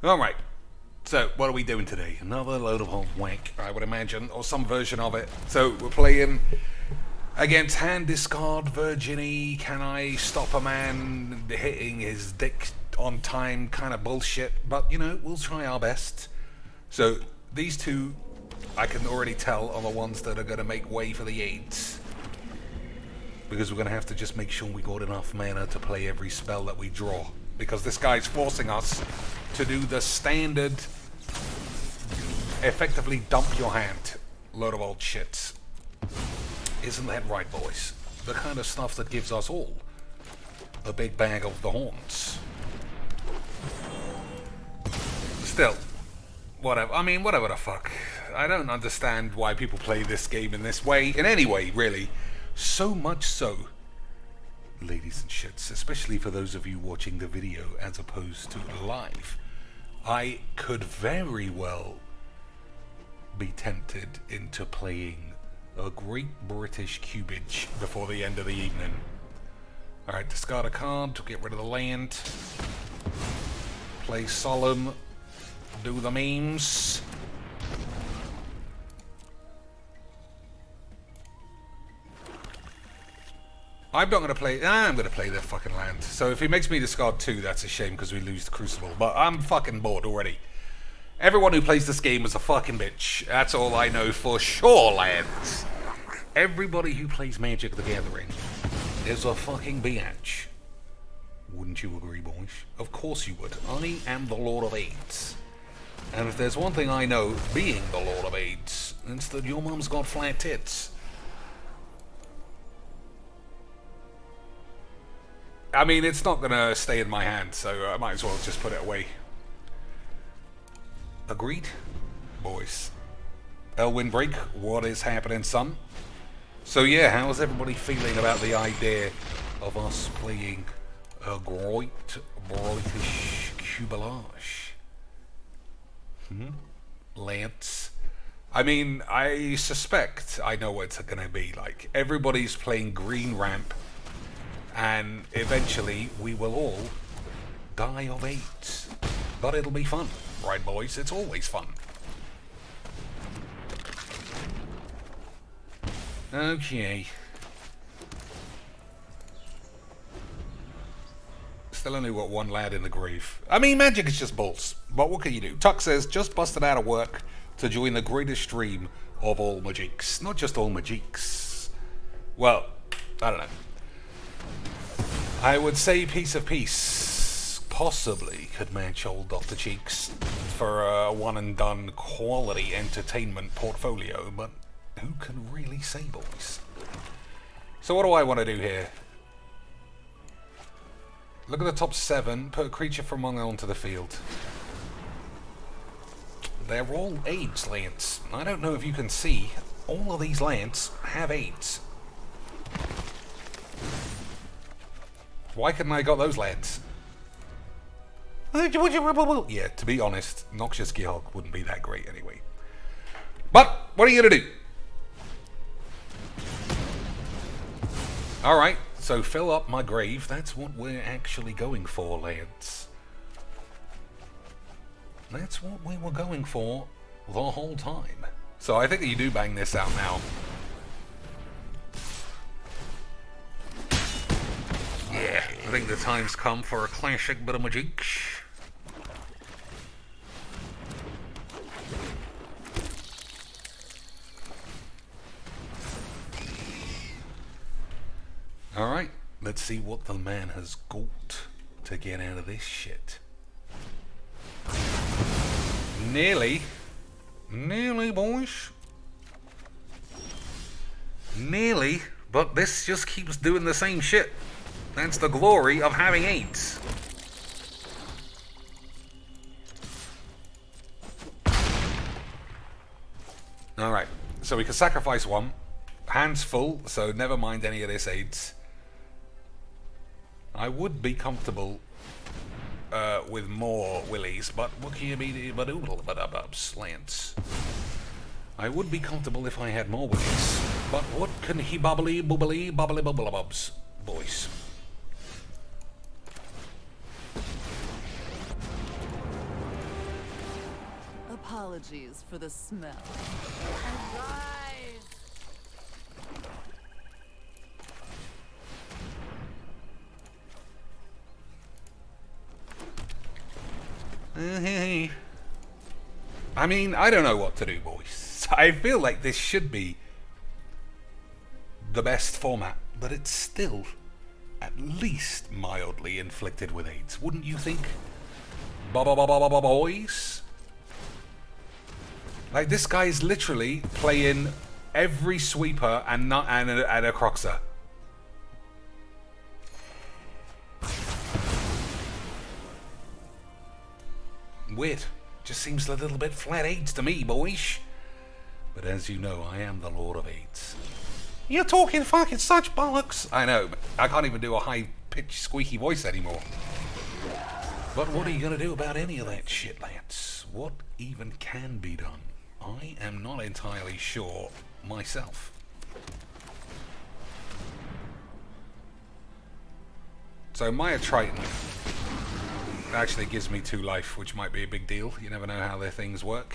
Alright, so what are we doing today? Another load of old wank, I would imagine, or some version of it. So we're playing against Hand Discard, Virginie, Can I Stop a Man Hitting His Dick on Time kind of bullshit. But, you know, we'll try our best. So these two, I can already tell, are the ones that are going to make way for the AIDS. Because we're going to have to just make sure we got enough mana to play every spell that we draw. Because this guy's forcing us to do the standard, effectively dump your hand load of old shits. Isn't that right, boys? The kind of stuff that gives us all a big bag of the horns. Still, whatever. I mean, whatever the fuck. I don't understand why people play this game in this way, in any way, really. So much so, ladies and shits, especially for those of you watching the video as opposed to live, I could very well be tempted into playing a Great British Cubage before the end of the evening. Alright, discard a card to get rid of the land. Play Solemn. Do the memes. I'm not going to play... I'm going to play their fucking land. So if he makes me discard 2, that's a shame because we lose the Crucible. But I'm fucking bored already. Everyone who plays this game is a fucking bitch. That's all I know for sure, lads. Everybody who plays Magic the Gathering is a fucking biatch. Wouldn't you agree, boys? Of course you would. I am the Lord of AIDS. And if there's one thing I know, being the Lord of AIDS, it's that your mum's got flat tits. I mean, it's not going to stay in my hand, so I might as well just put it away. Agreed? Boys. Elwyn Break, what is happening, son? So yeah, how is everybody feeling about the idea of us playing a Great British Cubage? Lance? I mean, I suspect I know what it's going to be like. Everybody's playing Green Ramp, and eventually we will all die of AIDS. But it'll be fun, right, boys? It's always fun. Okay. Still only got one lad in the grave. I mean, Magic is just balls. But what can you do? Tuck says, just busted out of work to join the greatest stream of all Magics. Not just all Magics. Well, I don't know. I would say Piece of Peace possibly could match old Dr. Cheeks for a one-and-done quality entertainment portfolio, but who can really say, boys? So what do I want to do here? Look at the top 7, put a creature from among onto the field. They're all AIDS lands. I don't know if you can see, all of these lands have AIDS. Why couldn't I got those lands? Yeah, to be honest, Noxious Gearhulk wouldn't be that great anyway. But, what are you going to do? Alright, so fill up my grave. That's what we're actually going for, lads. That's what we were going for the whole time. So I think you do bang this out now. Yeah, I think the time's come for a classic bit of magic. Alright, let's see what the man has got to get out of this shit. Nearly, boys. Nearly, but this just keeps doing the same shit. That's the glory of having AIDS. Alright, so we can sacrifice one. Hands full, so never mind any of this AIDS. I would be comfortable with more willies, but what can you be but slants? I would be comfortable if I had more willies, but what can he bubbly bubbles, boys? Apologies for the smell. Arise! I mean, I don't know what to do, boys. I feel like this should be the best format, but it's still at least mildly inflicted with AIDS, wouldn't you think? Boys? Like, this guy's literally playing every sweeper and a croxer. Weird. Just seems a little bit flat AIDS to me, boys. But as you know, I am the Lord of AIDS. You're talking fucking such bollocks. I know, I can't even do a high-pitched squeaky voice anymore. But what are you going to do about any of that shit, lads? What even can be done? I am not entirely sure myself. So Maya Triton actually gives me 2 life, which might be a big deal. You never know how their things work.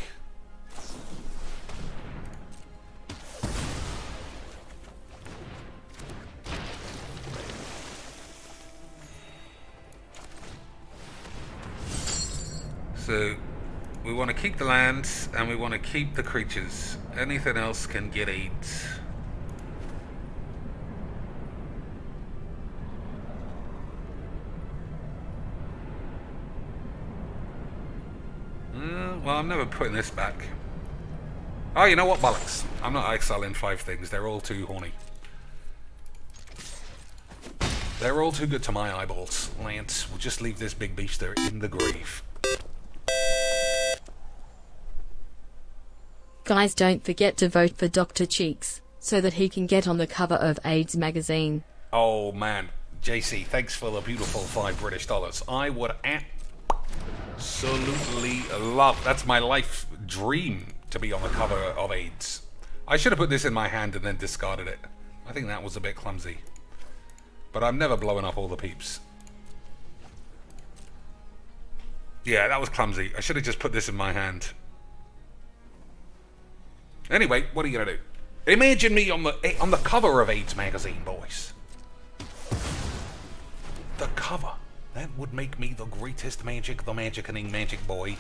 So we want to keep the land and we want to keep the creatures. Anything else can get AIDS. Well, I'm never putting this back. Oh, you know what? Bollocks. I'm not exiling 5 things. They're all too horny. They're all too good to my eyeballs. Lance, we'll just leave this big beaster in the grave. Guys, don't forget to vote for Dr. Cheeks, so that he can get on the cover of AIDS magazine. Oh, man. JC, thanks for the beautiful $5 British. I would absolutely love... That's my life dream, to be on the cover of AIDS. I should have put this in my hand and then discarded it. I think that was a bit clumsy. But I'm never blowing up all the peeps. Yeah, that was clumsy. I should have just put this in my hand. Anyway, what are you gonna do? Imagine me on the cover of AIDS magazine, boys. The cover. That would make me the greatest magicking magic boy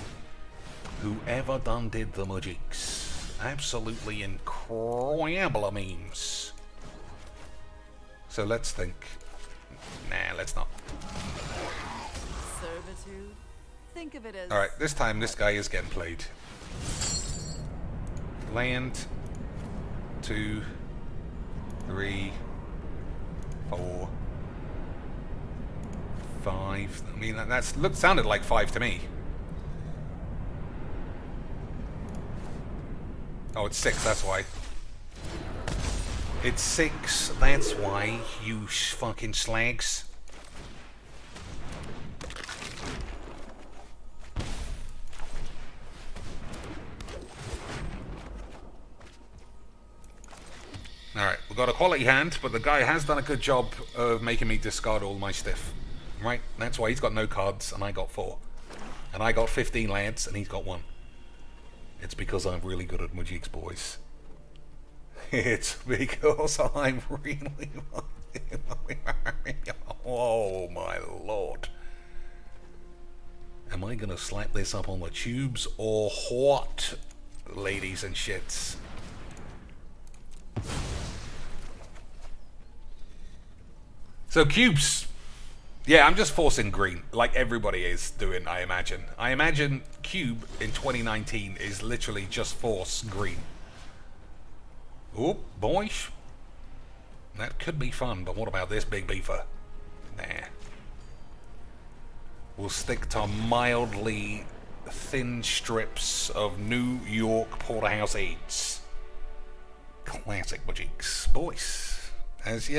who ever done did the magics. Absolutely incredible memes. So let's think. Nah, let's not. Servitude? Think of it as... Alright, this time this guy is getting played. Land. 2, 3, 4, 5. I mean, sounded like 5 to me. Oh, it's 6, that's why. It's 6, that's why, you fucking slags. Alright, we've got a quality hand, but the guy has done a good job of making me discard all my stuff. Right? That's why he's got no cards, and I got 4. And I got 15 lands, and he's got 1. It's because I'm really good at magics, boys. It's because I'm really... Oh, my lord. Am I going to slap this up on the tubes, or what, ladies and shits? So cubes, yeah, I'm just forcing green, like everybody is doing, I imagine. I imagine cube in 2019 is literally just force green. Oh, boys. That could be fun, but what about this big beefer? Nah. We'll stick to mildly thin strips of New York porterhouse AIDS. Classic magics, boys. As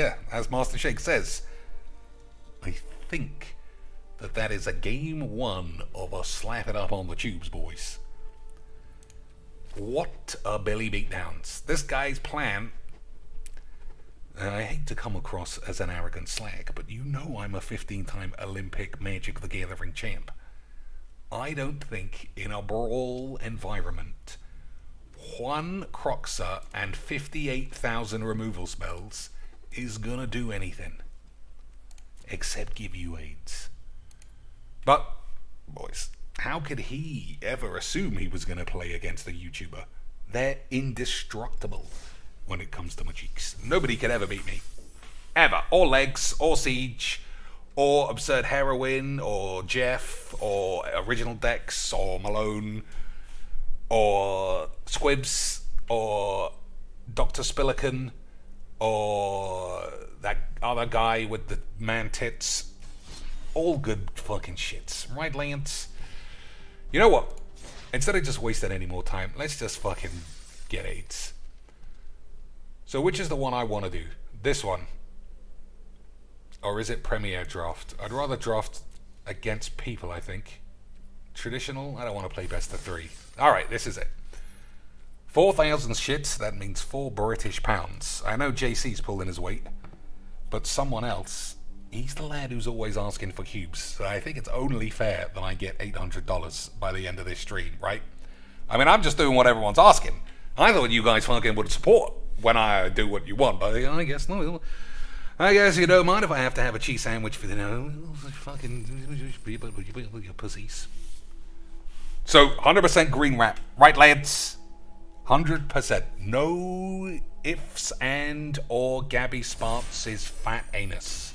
Master Shake says, I think that is a game 1 of a slap it up on the tubes, boys. What a Billy Beatdowns. This guy's plan, and I hate to come across as an arrogant slag, but you know I'm a 15-time Olympic Magic the Gathering champ. I don't think in a brawl environment, one Croxer and 58,000 removal spells is gonna do anything. Except give you AIDS. But, boys, how could he ever assume he was gonna play against a YouTuber? They're indestructible when it comes to my cheeks. Nobody could ever beat me. Ever. Or Legs, or Siege, or Absurd Heroin, or Jeff, or Original Dex, or Malone, or Squibs, or Dr. Spillican, or that other guy with the man tits. All good fucking shits. Right, Lance? You know what? Instead of just wasting any more time, let's just fucking get AIDS. So which is the one I want to do? This one. Or is it Premier Draft? I'd rather draft against people, I think. Traditional? I don't want to play best of 3. Alright, this is it. 4,000 shits, that means 4 British pounds. I know JC's pulling his weight, but someone else, he's the lad who's always asking for cubes, so I think it's only fair that I get $800 by the end of this stream, right? I mean, I'm just doing what everyone's asking. I thought you guys fucking would support when I do what you want, but I guess no. I guess you don't mind if I have to have a cheese sandwich for fucking you pussies. So, 100% green wrap. Right, lads? 100%. No ifs and or Gabby Sparks' fat anus.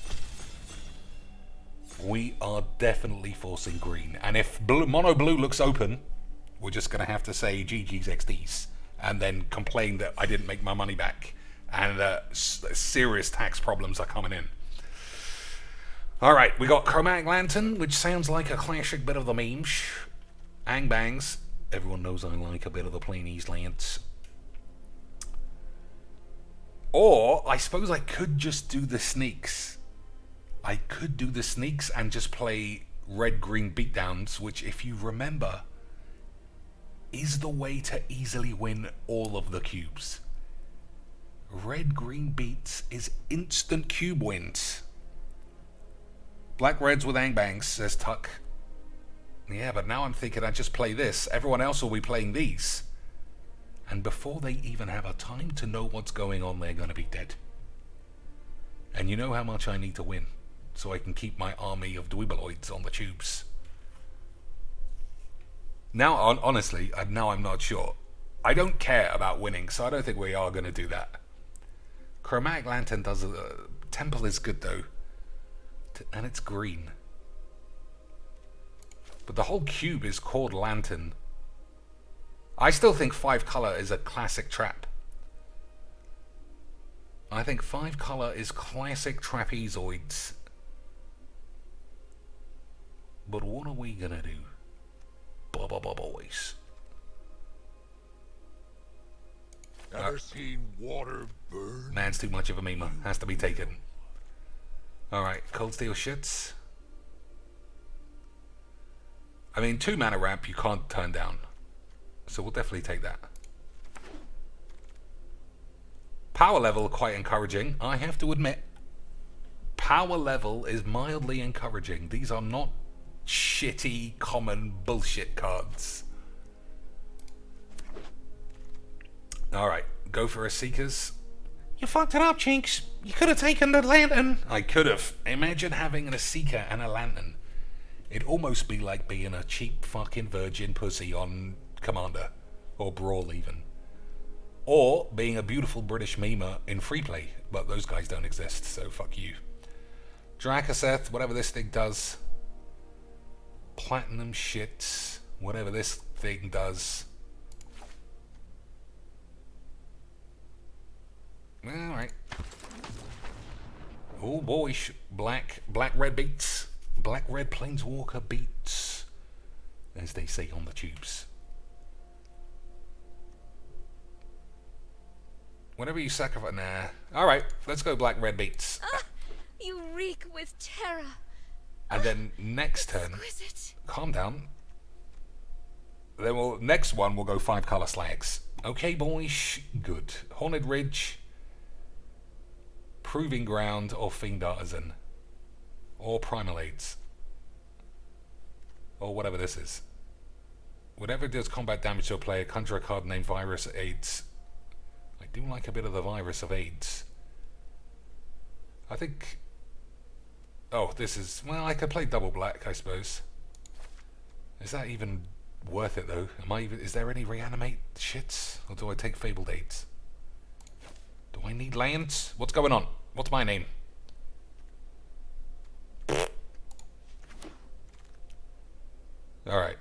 We are definitely forcing green. And if mono blue looks open, we're just going to have to say GG's XDs. And then complain that I didn't make my money back. And serious tax problems are coming in. Alright, we got Chromatic Lantern, which sounds like a classic bit of the memes. Angbangs. Everyone knows I like a bit of the Plainies Lance. Or, I suppose I could just do the sneaks. I could do the sneaks and just play red-green beatdowns, which, if you remember, is the way to easily win all of the cubes. Red-green beats is instant cube wins. Black-reds with Angbangs, says Tuck. Yeah, but now I'm thinking I just play this. Everyone else will be playing these. And before they even have a time to know what's going on, they're going to be dead. And you know how much I need to win, so I can keep my army of dweebeloids on the tubes. Now, honestly, now I'm not sure. I don't care about winning, so I don't think we are going to do that. Chromatic Lantern does... Temple is good, though. And it's green. But the whole cube is called Lantern. I still think 5 color is a classic trap. I think 5 color is classic trapezoids. But what are we gonna do? Boys. Ever seen water burn? Man's too much of a memer. Has to be taken. Alright, Cold Steel shits. I mean, 2 mana ramp you can't turn down. So we'll definitely take that. Power level quite encouraging, I have to admit. Power level is mildly encouraging. These are not shitty, common bullshit cards. Alright, go for a Seekers. You fucked it up, Chinks. You could have taken the Lantern. I could have. Imagine having a Seeker and a Lantern. It'd almost be like being a cheap fucking virgin pussy on Commander. Or Brawl even. Or being a beautiful British memer in free play. But those guys don't exist, so fuck you. Drakaseth, whatever this thing does. Platinum shit. Whatever this thing does. Alright. Oh boy, black red beats. Black red Planeswalker beats. As they say on the tubes. Whenever you sacrifice... Nah. Alright, let's go black red beats. You reek with terror. And then next turn... Exquisite. Calm down. Then next one we'll go 5 color slags. Okay, boys. Good. Haunted Ridge... Proving Ground or Fiend Artisan. Or Primalades. or whatever this is. Whenever it does combat damage to a player, conjure a card named Virus AIDS. I do like a bit of the Virus of AIDS. I think... Oh, this is... Well, I could play double black, I suppose. Is that even worth it, though? Am I even... Is there any reanimate shits? Or do I take Fabled AIDS? Do I need lands? What's going on? What's my name? Alright.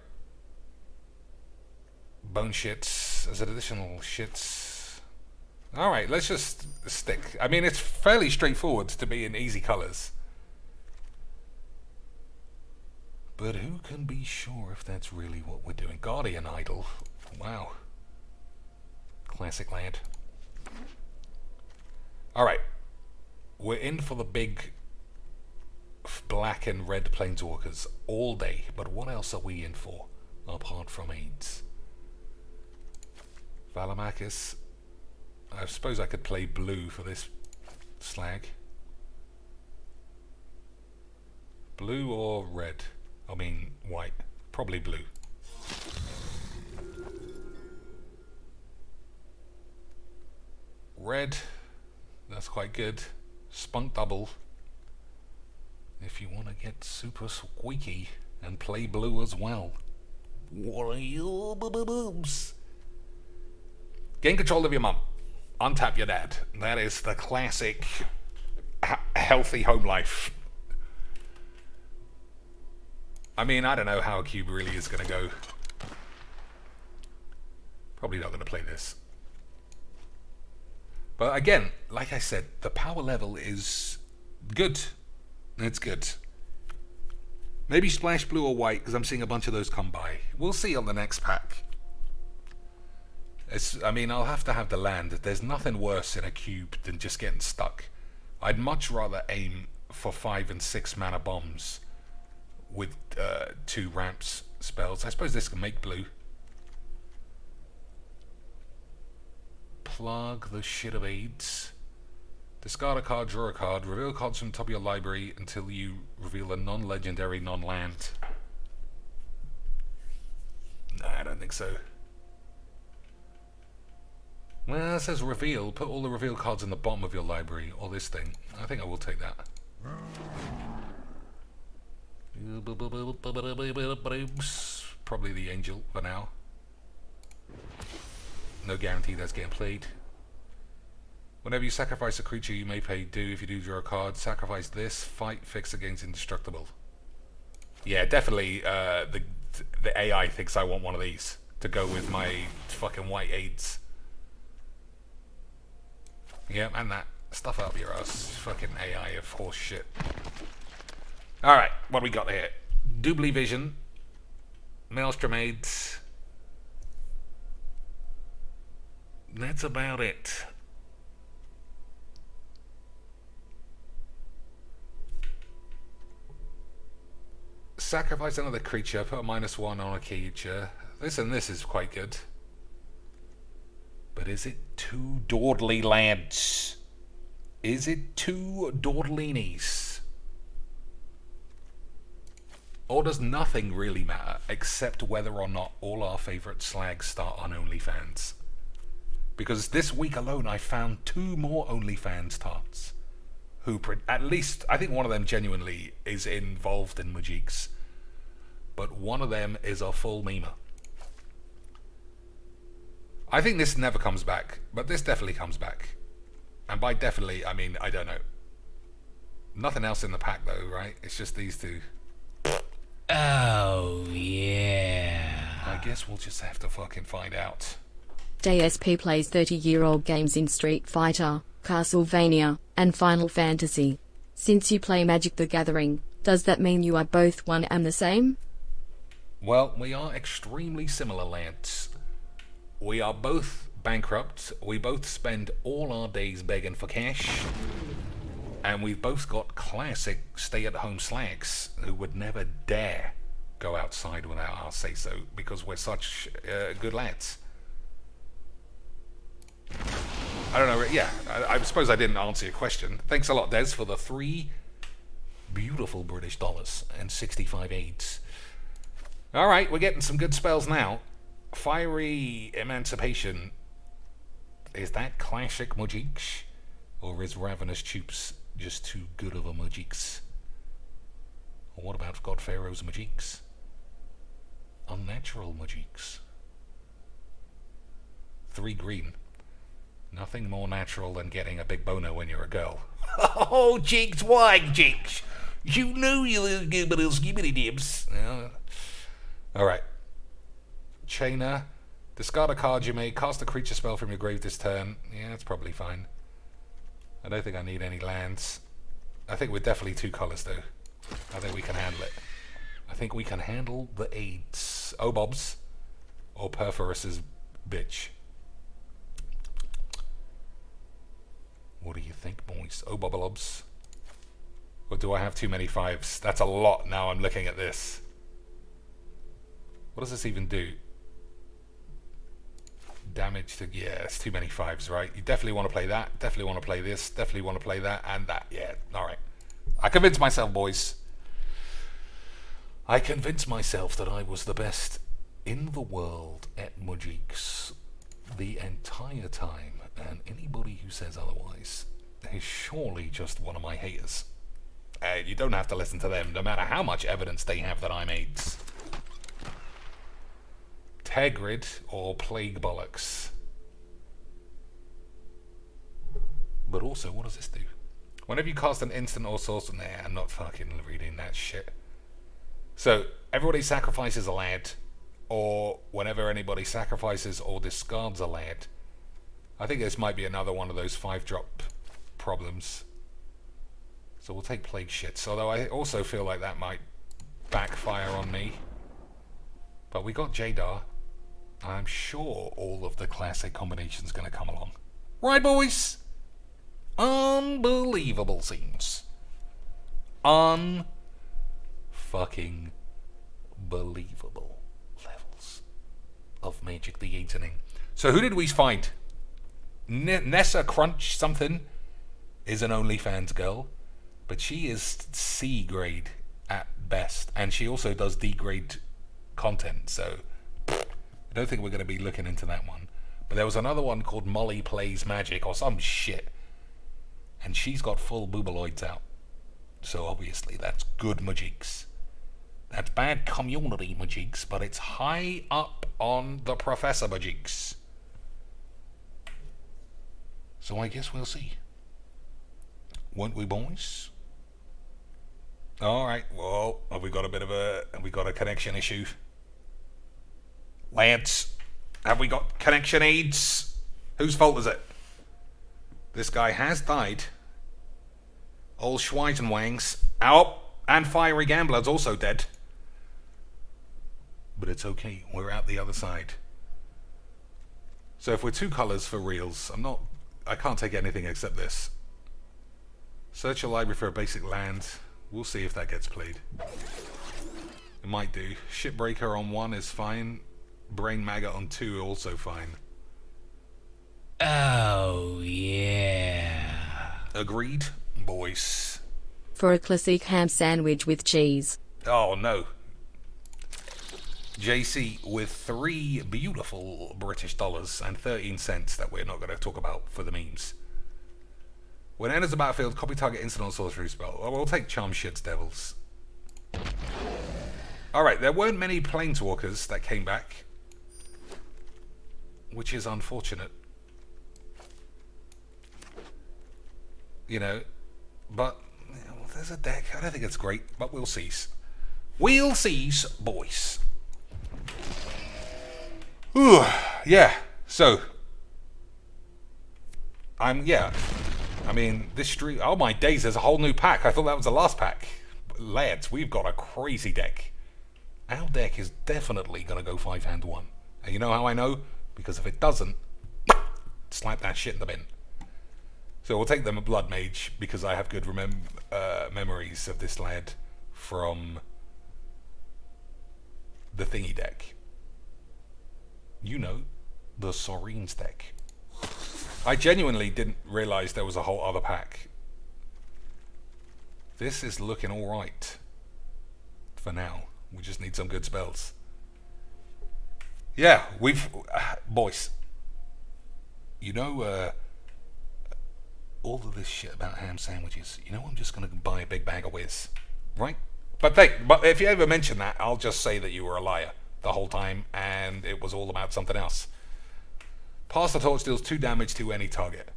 Bone shits as additional shits. Alright, let's just stick. I mean, it's fairly straightforward to be in easy colours. But who can be sure if that's really what we're doing? Guardian Idol. Wow. Classic land. Alright. We're in for the big black and red planeswalkers all day. But what else are we in for? Apart from AIDS. Valamakis. I suppose I could play blue for this slag. Blue or red? I mean white. Probably blue. Red. That's quite good. Spunk double. If you want to get super squeaky and play blue as well. What are you boobs? Gain control of your mum. Untap your dad. That is the classic healthy home life. I mean, I don't know how a cube really is going to go. Probably not going to play this. But again, like I said, the power level is good. It's good. Maybe splash blue or white, because I'm seeing a bunch of those come by. We'll see on the next pack. I mean, I'll have to have the land. There's nothing worse in a cube than just getting stuck. I'd much rather aim for 5 and 6 mana bombs with 2 ramps spells. I suppose this can make blue. Plug the shit of AIDS. Discard a card, draw a card. Reveal cards from the top of your library until you reveal a non-legendary, non-land. Nah, I don't think so. Well, it says reveal. Put all the reveal cards in the bottom of your library, or this thing. I think I will take that. Probably the angel for now. No guarantee that's getting played. Whenever you sacrifice a creature, you may pay due. If you do draw a card, sacrifice this. Fight, fix against indestructible. Yeah, definitely the AI thinks I want one of these to go with my fucking white AIDS. Yeah, and that. Stuff up your ass. Fucking AI of horse shit. Alright, what do we got here? Doubly Vision. Maelstrom AIDS. That's about it. Sacrifice another creature, put a -1 on a creature. This is quite good. But is it too dawdly, lads? Is it too dawdlinis? Or does nothing really matter except whether or not all our favourite slags start on OnlyFans? Because this week alone I found 2 more OnlyFans tarts. Who, at least, I think one of them genuinely is involved in Majiks. But one of them is a full memer. I think this never comes back, but this definitely comes back. And by definitely, I mean, I don't know. Nothing else in the pack though, right? It's just these 2. Oh, yeah. I guess we'll just have to fucking find out. DSP plays 30-year-old games in Street Fighter, Castlevania, and Final Fantasy. Since you play Magic the Gathering, does that mean you are both one and the same? Well, we are extremely similar, lads. We are both bankrupt, we both spend all our days begging for cash, and we've both got classic stay-at-home slags who would never dare go outside without our say-so because we're such good lads. I don't know, yeah, I suppose I didn't answer your question. Thanks a lot, Des, for the 3 beautiful British dollars and 65 AIDS. Alright, we're getting some good spells now. Fiery Emancipation. Is that classic Mujiks? Or is Ravenous Tubes just too good of a Mujiks? Or what about God Pharaoh's Mujiks? Unnatural Mujiks. 3 green. Nothing more natural than getting a big boner when you're a girl. Oh, Jigs, why, Jigs? You knew you little skibbity dibs. Alright. Chainer. Discard a card you may. Cast a creature spell from your grave this turn. Yeah, that's probably fine. I don't think I need any lands. I think we're definitely 2 colors, though. I think we can handle it. I think we can handle the AIDS. Obobs. Or Perforus's bitch. What do you think, boys? Obobalobs. Or do I have too many 5s? That's a lot now I'm looking at this. What does this even do? Damage to... Yeah, it's too many 5s, right? You definitely want to play that. Definitely want to play this. Definitely want to play that. And that. Yeah, alright. I convinced myself, boys. I convinced myself that I was the best in the world at Mujiks the entire time. And anybody who says otherwise is surely just one of my haters. You don't have to listen to them, no matter how much evidence they have that I'm AIDS. Tegrid or Plague Bollocks. But also, what does this do? Whenever you cast an instant or sorcerer... Nah, I'm not fucking reading that shit. So, everybody sacrifices a lad, or whenever anybody sacrifices or discards a lad. I think this might be another one of those 5-drop problems. So we'll take Plague Shits, although I also feel like that might backfire on me. But we got Jadar. I'm sure all of the classic combinations going to come along. Right, boys? Unbelievable scenes. Unfucking believable levels of Magic the Gathering. So who did we find? Nessa Crunch something is an OnlyFans girl, but she is C grade at best, and she also does D grade content, so I don't think we're going to be looking into that one. But there was another one called Molly Plays Magic or some shit, and she's got full boobaloids out, so obviously that's good Mujiks. That's bad community Mujiks, but it's high up on the Professor Mujiks. So I guess we'll see. Won't we, boys? Alright, well, have we got a connection issue? Lads, have we got connection aids? Whose fault is it? This guy has died. Old Schweizenwangs. Oh, and Fiery Gambler's also dead. But it's okay, we're out the other side. So if we're 2 colours for reals, I can't take anything except this. Search your library for a basic land. We'll see if that gets played. It might do. Shipbreaker on 1 is fine. Brain Maggot on 2 also fine. Oh, yeah. Agreed, boys. For a classic ham sandwich with cheese. Oh no. JC with 3 beautiful British dollars and 13 cents that we're not going to talk about for the memes. When it enters the battlefield, copy target instant or sorcery spell. Well, we'll take Charm Shits Devils. Alright, there weren't many Planeswalkers that came back, which is unfortunate. You know, but there's a deck. I don't think it's great, but we'll see. We'll see's, boys. Ooh, yeah. So, I mean, this stream. Oh my days! There's a whole new pack. I thought that was the last pack. Lads, we've got a crazy deck. Our deck is definitely gonna go 5-hand 1. And you know how I know? Because if it doesn't, slap that shit in the bin. So we'll take them a Blood Mage because I have good memories of this lad from the thingy deck. You know, the Sorene's deck. I genuinely didn't realise there was a whole other pack. This is looking alright. For now. We just need some good spells. Yeah, we've... boys. You know, all of this shit about ham sandwiches. You know I'm just going to buy a big bag of whiz. Right? But if you ever mention that, I'll just say that you were a liar the whole time, and it was all about something else. Pass the torch deals 2 damage to any target.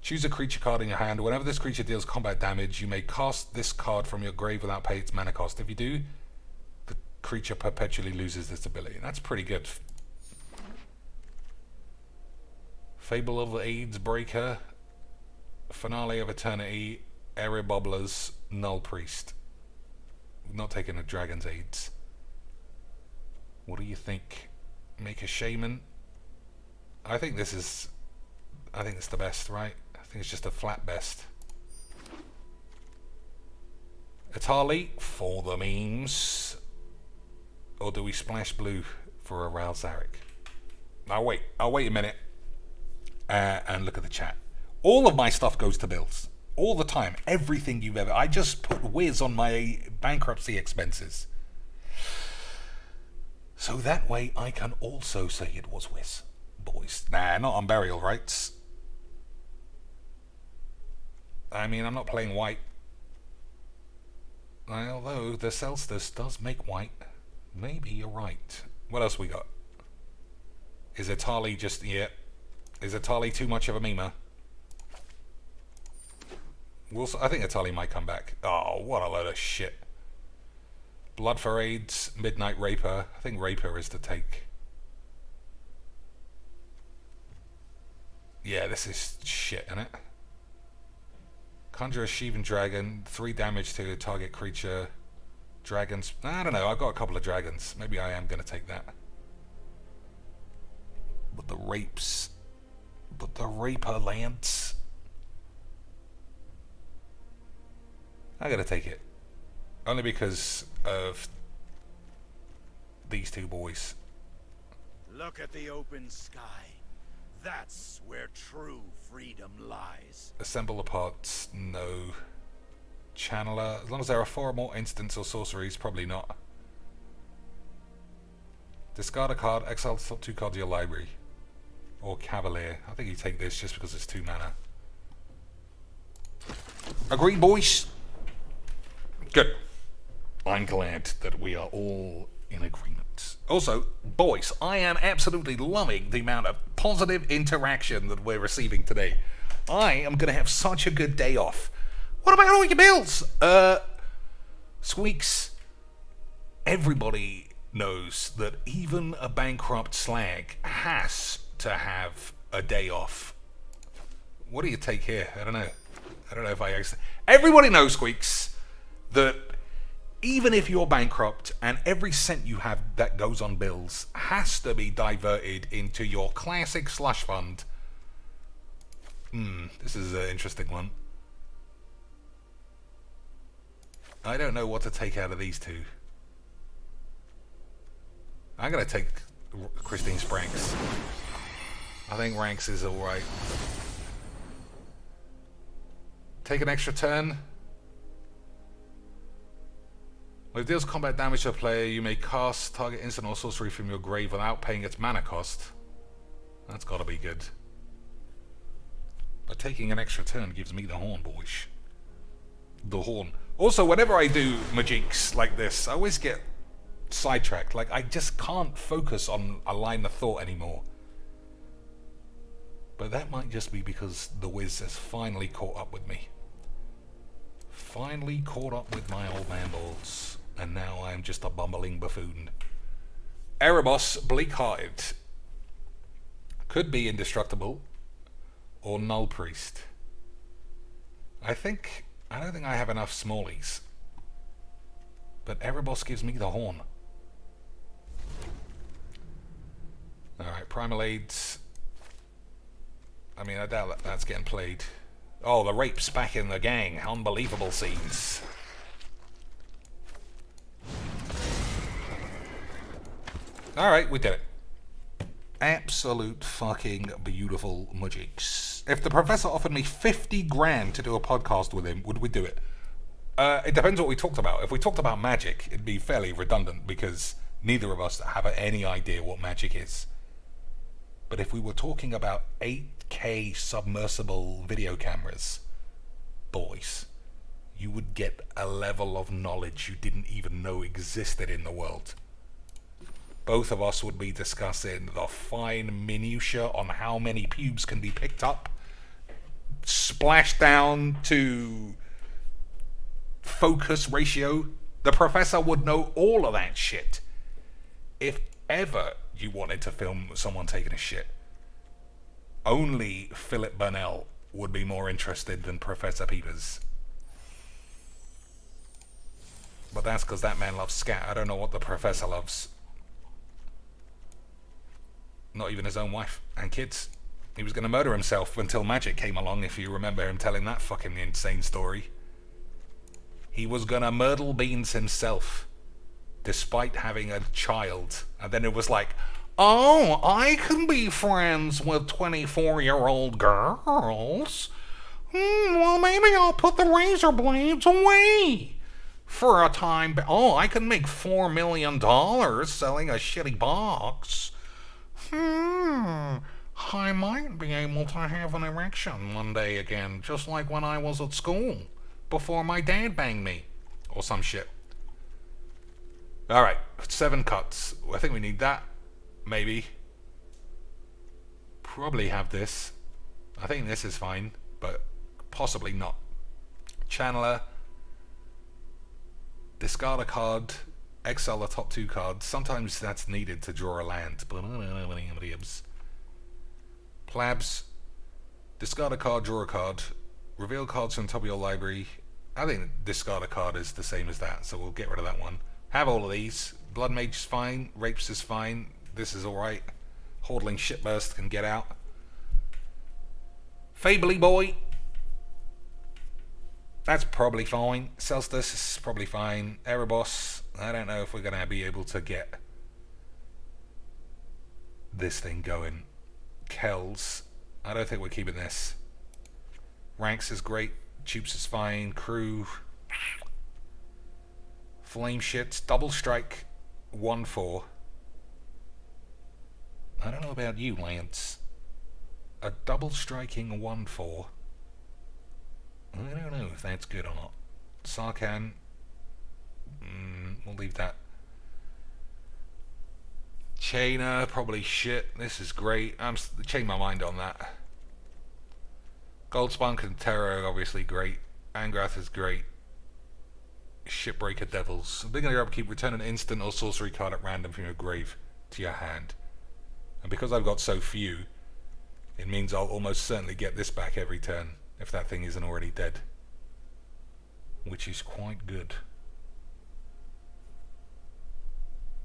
Choose a creature card in your hand. Whenever this creature deals combat damage, you may cast this card from your grave without paying its mana cost. If you do, the creature perpetually loses this ability. That's pretty good. Fable of the AIDS Breaker, Finale of Eternity, Area Bobblers, Null Priest. Not taking a Dragon's AIDS. What do you think? Make a Shaman. I think it's the best, right? I think it's just a flat best. Atali for the memes. Or do we splash blue for a Ral Zarek? I'll wait a minute and look at the chat. All of my stuff goes to bills. All the time. Everything you've ever... I just put whiz on my bankruptcy expenses. So that way I can also say it was whiz. Boys. Nah, not on burial rights. I mean, I'm not playing white. Although the Celestis does make white. Maybe you're right. What else we got? Is Atali just... yeah. Is Atali too much of a memer? I think Atali might come back. Oh, what a load of shit. Blood for AIDS, Midnight Raper. I think Raper is the take. Yeah, this is shit, isn't it? Conjure a Sheevan Dragon, 3 damage to a target creature. Dragons. I don't know, I've got a couple of dragons. Maybe I am going to take that. But the rapes. But the Raper Lance. I gotta take it. Only because of these two boys. Look at the open sky. That's where true freedom lies. Assemble the parts, no. Channeler, as long as there are 4 or more instants or sorceries, probably not. Discard a card, exile the top 2 cards of your library. Or Cavalier. I think you take this just because it's 2 mana. Agreed, boys? Good. I'm glad that we are all in agreement. Also, boys, I am absolutely loving the amount of positive interaction that we're receiving today. I am going to have such a good day off. What about all your bills? Squeaks, everybody knows that even a bankrupt slag has to have a day off. What do you take here? I don't know if I... Everybody knows, Squeaks, that even if you're bankrupt and every cent you have that goes on bills has to be diverted into your classic slush fund. This is an interesting one. I don't know what to take out of these two. I'm going to take Christine Spranks. I think Ranks is alright. Take an extra turn. When it deals combat damage to a player, you may cast target instant or sorcery from your grave without paying its mana cost. That's gotta be good. But taking an extra turn gives me the horn, boys. The horn. Also, whenever I do magiques like this, I always get sidetracked. Like, I just can't focus on a line of thought anymore. But that might just be because the Wiz has finally caught up with me. Finally caught up with my old man balls. And now I'm just a bumbling buffoon. Erebos, Bleak-Hearted. Could be Indestructible. Or Null Priest. I don't think I have enough smallies. But Erebos gives me the horn. Alright, Primal Aids. I mean, I doubt that's getting played. Oh, the rape's back in the gang. Unbelievable scenes. Alright, we did it. Absolute fucking beautiful magics. If the professor offered me 50 grand to do a podcast with him, would we do it? It depends what we talked about. If we talked about magic, it'd be fairly redundant because Neither of us have any idea what magic is. But if we were talking about 8K submersible video cameras, boys, you would get a level of knowledge you didn't even know existed in the world. Both of us would be discussing the fine minutiae on how many pubes can be picked up, splashed down to focus ratio. The professor would know all of that shit. If ever you wanted to film someone taking a shit, only Philip Burnell would be more interested than Professor Peepers. But that's because that man loves scat. I don't know what the professor loves. Not even his own wife and kids. He was going to murder himself until magic came along, if you remember him telling that fucking insane story. He was going to myrtle beans himself, despite having a child. And then it was like, oh, I can be friends with 24-year-old girls. Well, maybe I'll put the razor blades away for a time. Oh, I can make $4 million selling a shitty box. I might be able to have an erection one day again, just like when I was at school, before my dad banged me. Or some shit. Alright, 7 cuts. I think we need that. Maybe. Probably have this. I think this is fine, but possibly not. Channeler. Discard a card. Exile the top 2 cards. Sometimes that's needed to draw a land. Plabs. Discard a card, draw a card. Reveal cards from top of your library. I think discard a card is the same as that, so we'll get rid of that one. Have all of these. Blood Mage is fine. Rapes is fine. This is alright. Hordling Shitburst can get out. Fably Boy. That's probably fine. Celestus is probably fine. Erebos. I don't know if we're going to be able to get this thing going. Kells. I don't think we're keeping this. Ranks is great. Tubes is fine. Crew. Flame Shits. Double Strike. 1/4. I don't know about you, Lance. A double striking 1/4. I don't know if that's good or not. Sarkhan. We'll leave that. Chainer, probably shit. This is great. I'm changing my mind on that. Goldspunk and Terror, obviously great. Angrath is great. Shipbreaker Devils. Beginning your upkeep, return an instant or sorcery card at random from your grave to your hand. And because I've got so few, it means I'll almost certainly get this back every turn, if that thing isn't already dead. Which is quite good.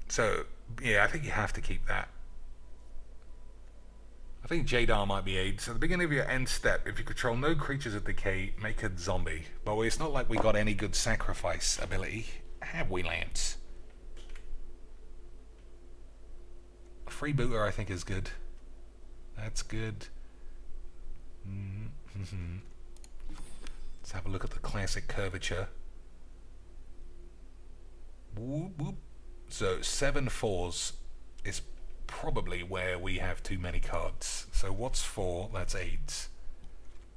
So, yeah, I think you have to keep that. I think Jadar might be aid. So at the beginning of your end step, if you control no creatures of decay, make a zombie. But it's not like we got any good sacrifice ability. Have we, Lance? Freebooter I think is good. That's good. Let's have a look at the classic curvature. Whoop, whoop. So 7 4s is probably where we have too many cards. So what's 4? That's 8.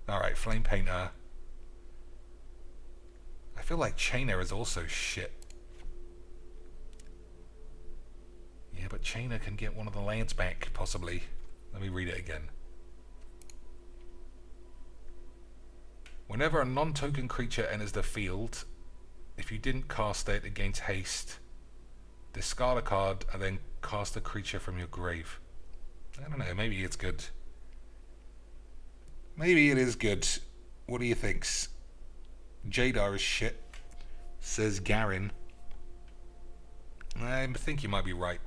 Alright, Flame Painter. I feel like Chainer is also shit. Yeah, but Chainer can get one of the lands back, possibly. Let me read it again. Whenever a non-token creature enters the field, if you didn't cast it, it gains haste. Discard a card and then cast a creature from your grave. I don't know, maybe it's good. Maybe it is good. What do you think? Jadar is shit, says Garin. I think you might be right.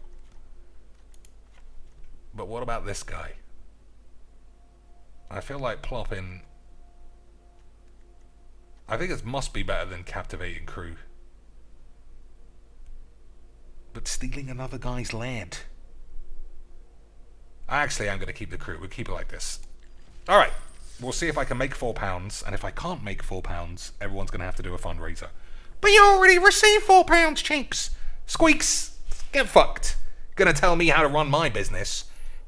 But what about this guy? I feel like plopping... I think it must be better than Captivating Crew. But stealing another guy's land. Actually, I'm going to keep the crew. We'll keep it like this. Alright. We'll see if I can make £4. And if I can't make £4, everyone's going to have to do a fundraiser. But you already received £4, chinks. Squeaks. Get fucked. Gonna tell me how to run my business.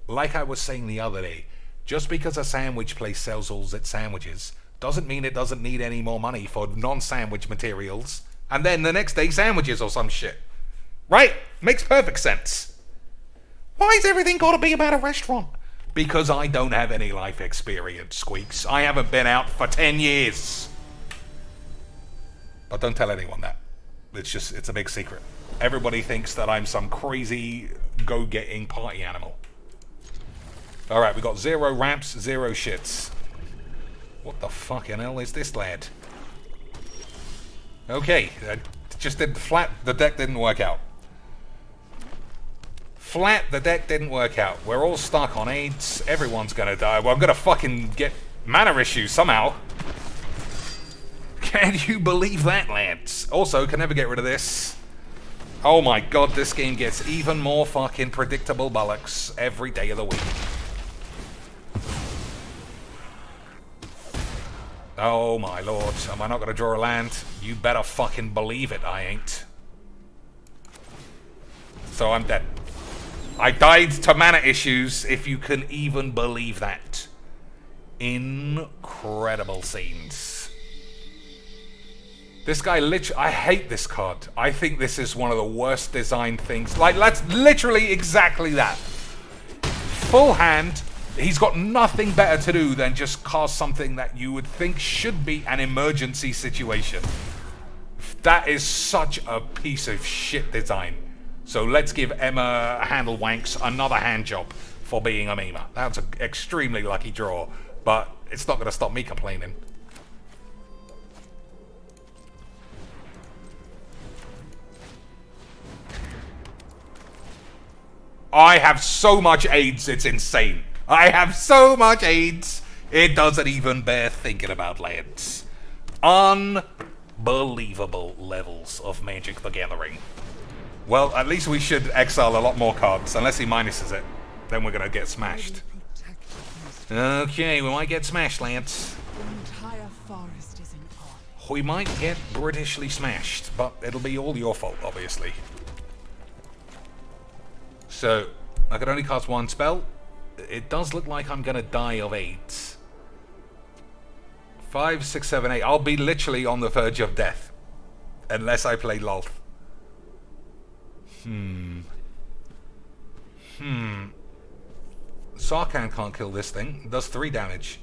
Like I was saying the other day, just because a sandwich place sells all its sandwiches doesn't mean it doesn't need any more money for non-sandwich materials, and then the next day sandwiches or some shit. Right? Makes perfect sense. Why's everything gotta be about a restaurant? Because I don't have any life experience, Squeaks. I haven't been out for 10 years. But don't tell anyone that. It's a big secret. Everybody thinks that I'm some crazy go-getting party animal. Alright, we got 0 ramps, 0 shits. What the fucking hell is this, lad? Okay, just did flat, the deck didn't work out. Flat, the deck didn't work out. We're all stuck on AIDS. Everyone's gonna die. Well, I'm gonna fucking get mana issues somehow. Can you believe that, lads? Also, can never get rid of this. Oh my god, this game gets even more fucking predictable bollocks every day of the week. Oh my lord, am I not gonna draw a land? You better fucking believe it, I ain't. So I'm dead. I died to mana issues, if you can even believe that. Incredible scenes. This guy I hate this card. I think this is one of the worst designed things. Like, that's literally exactly that. Full hand, he's got nothing better to do than just cast something that you would think should be an emergency situation. That is such a piece of shit design. So let's give Emma Handlewanks another hand job for being a memer. That's an extremely lucky draw, but it's not going to stop me complaining. I have so much AIDS, it's insane. I have so much AIDS, it doesn't even bear thinking about, lads. Unbelievable levels of Magic the Gathering. Well, at least we should exile a lot more cards, unless he minuses it. Then we're gonna get smashed. Okay, we might get smashed, Lance. We might get Britishly smashed, but it'll be all your fault, obviously. So, I can only cast one spell. It does look like I'm gonna die of AIDS. 5, 6, 7, 8. I'll be literally on the verge of death. Unless I play Lolth. Sarkhan can't kill this thing. It does 3 damage.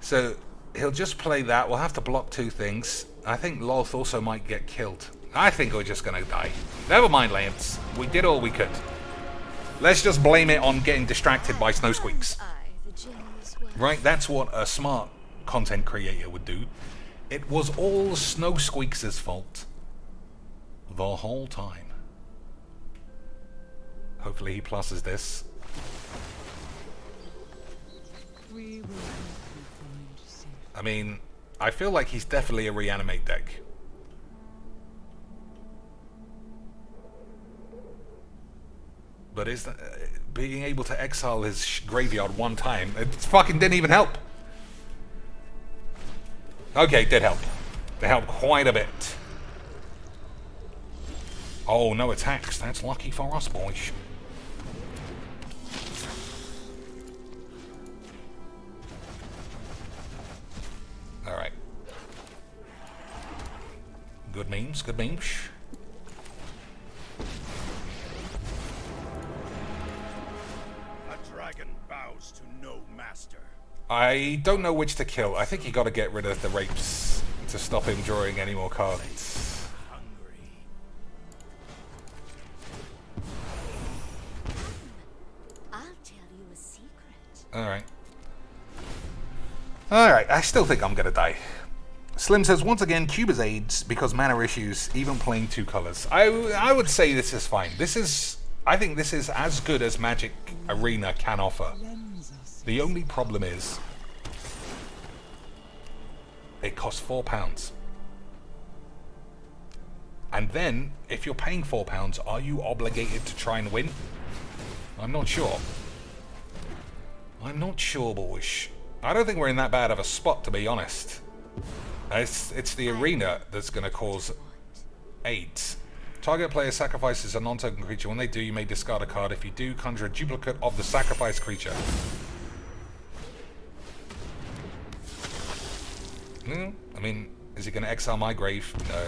So, he'll just play that. We'll have to block 2 things. I think Lolth also might get killed. I think we're just gonna die. Never mind, Lance. We did all we could. Let's just blame it on getting distracted by snow squeaks. Right, that's what a smart content creator would do. It was all Snow Squeaks' fault. The whole time. Hopefully he pluses this. I mean, I feel like he's definitely a reanimate deck. But is that, being able to exile his graveyard one time, it fucking didn't even help. Okay, it did help. It helped quite a bit. Oh, no attacks. That's lucky for us, boys. Alright. Good memes, good memes. A dragon bows to no master. I don't know which to kill. I think you gotta get rid of the rapes to stop him drawing any more cards. Hungry. I'll tell you a secret. Alright. Alright, I still think I'm gonna die. Slim says, once again, Cuba's AIDS because mana issues, even playing 2 colors. I would say this is fine. I think this is as good as Magic Arena can offer. The only problem is, it costs £4. And then, if you're paying £4, are you obligated to try and win? I'm not sure. I'm not sure, boys. I don't think we're in that bad of a spot, to be honest. It's the arena that's going to cause AIDS. Target player sacrifices a non-token creature. When they do, you may discard a card. If you do, conjure a duplicate of the sacrificed creature. I mean, is he going to exile my grave? No.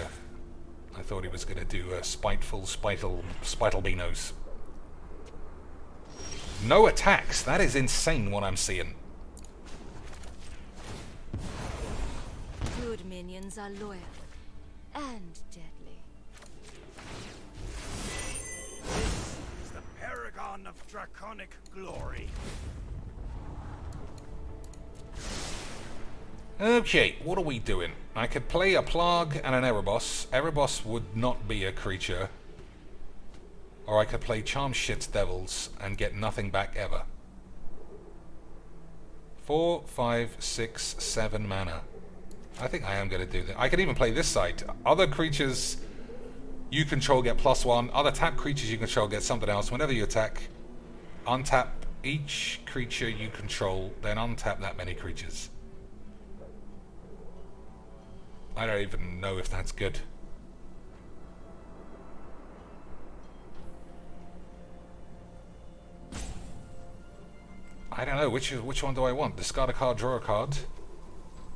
I thought he was going to do a spiteful Beanos. No attacks. That is insane what I'm seeing. Good minions are loyal and deadly. It's the paragon of draconic glory. Okay, what are we doing? I could play a Plague and an Erebos. Erebos would not be a creature. Or I could play Charm Shit's Devils and get nothing back ever. 4, 5, 6, 7 mana. I think I am going to do that. I can even play this side. Other creatures you control get +1. Other tap creatures you control get something else. Whenever you attack, untap each creature you control, then untap that many creatures. I don't even know if that's good. I don't know, which one do I want? Discard a card, draw a card?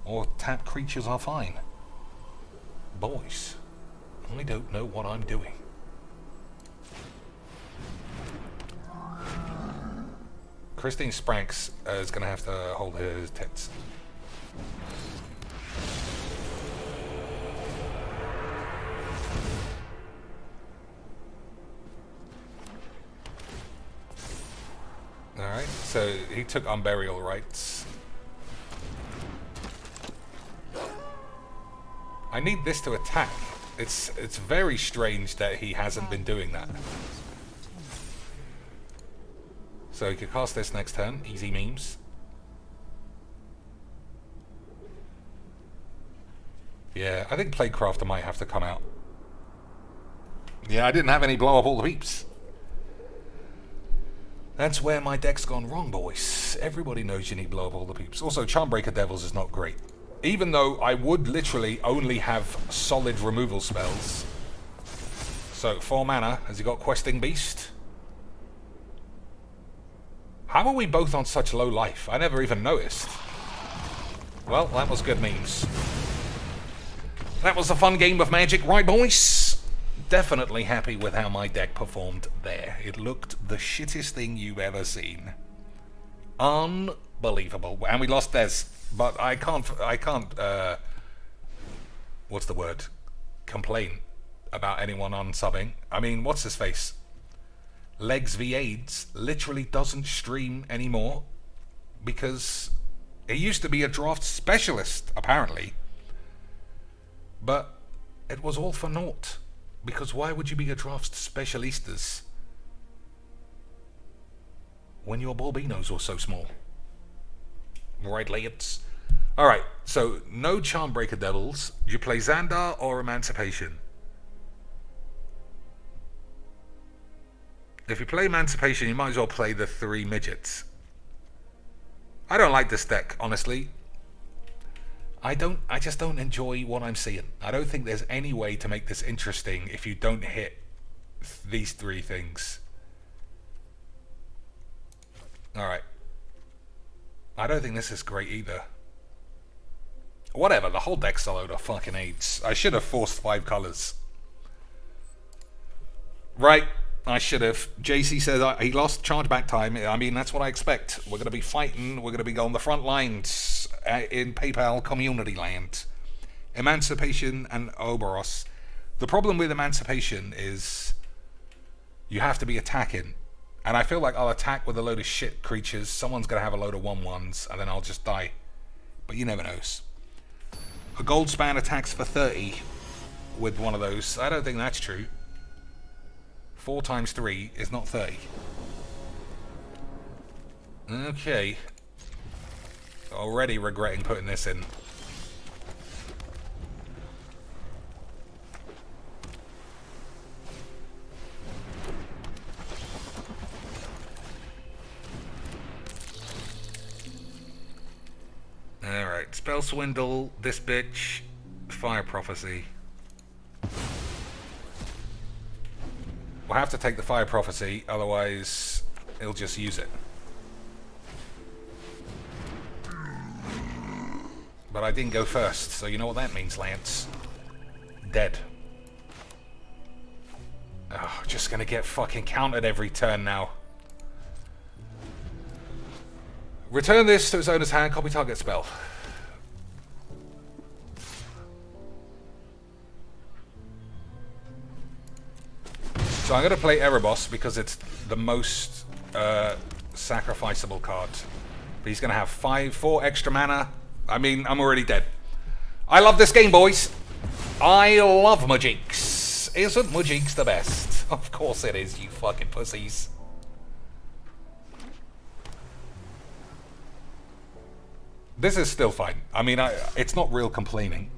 Or tap creatures are fine? Boys, I don't know what I'm doing. Christine Spranks is going to have to hold her tits. Alright, so he took Unburial Rights. I need this to attack. It's very strange that he hasn't been doing that. So he could cast this next turn. Easy memes. Yeah, I think Plaguecrafter might have to come out. Yeah, I didn't have any blow up all the peeps. That's where my deck's gone wrong, boys. Everybody knows you need blow up all the peeps. Also, Charmbreaker Devils is not great. Even though I would literally only have solid removal spells. So, 4 mana. Has he got Questing Beast? How are we both on such low life? I never even noticed. Well, that was good memes. That was a fun game of Magic, right, boys? Definitely happy with how my deck performed there. It looked the shittest thing you've ever seen. Unbelievable. And we lost Des. But I can't, what's the word? Complain about anyone unsubbing. I mean, what's his face? Legs v AIDS literally doesn't stream anymore because he used to be a draft specialist, apparently. But it was all for naught. Because why would you be a draft specialistas when your Balbinos were so small? Right, lads? Alright, so no Charmbreaker Devils. Do you play Xandar or Emancipation? If you play Emancipation, you might as well play the 3 midgets. I don't like this deck, honestly. I just don't enjoy what I'm seeing. I don't think there's any way to make this interesting if you don't hit these 3 things. Alright. I don't think this is great either. Whatever, the whole deck's a load of fucking AIDS. I should have forced 5 colors. Right, I should have. JC says he lost charge back time. I mean, that's what I expect. We're going to be fighting. We're going to be on the front lines in PayPal community land. Emancipation and Oberos. The problem with Emancipation is you have to be attacking. And I feel like I'll attack with a load of shit creatures. Someone's going to have a load of 1/1s, and then I'll just die. But you never knows. A gold span attacks for 30 with one of those. I don't think that's true. 4 times 3 is not 30. Okay. Already regretting putting this in. Spell Swindle, this bitch, Fire Prophecy. We'll have to take the Fire Prophecy, otherwise he'll just use it. But I didn't go first, so you know what that means, Lance. Dead. Oh, just gonna get fucking countered every turn now. Return this to its owner's hand, copy target spell. So I'm going to play Erebos because it's the most sacrificable card. But he's going to have 4 extra mana. I mean, I'm already dead. I love this game, boys. I love Majinx. Isn't Majinx the best? Of course it is, you fucking pussies. This is still fine. I mean, it's not real complaining.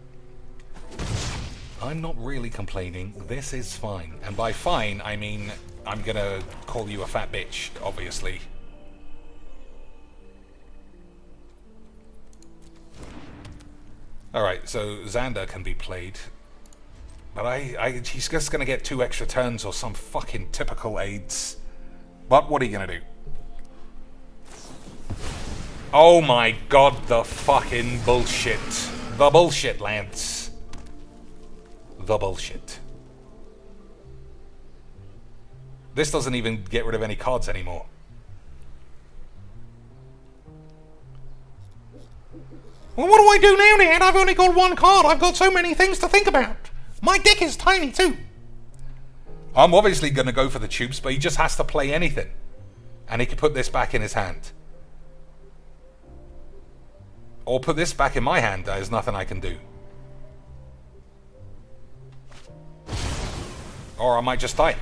I'm not really complaining. This is fine. And by fine, I mean I'm gonna call you a fat bitch, obviously. Alright, so Xander can be played. But he's just gonna get 2 extra turns or some fucking typical aids. But what are you gonna do? Oh my god, the fucking bullshit. The bullshit, Lance. The bullshit. This doesn't even get rid of any cards anymore. Well, what do I do now, Ned? I've only got 1 card. I've got so many things to think about. My dick is tiny too. I'm obviously going to go for the tubes, but he just has to play anything. And he can put this back in his hand. Or put this back in my hand. There's nothing I can do. Or I might just die.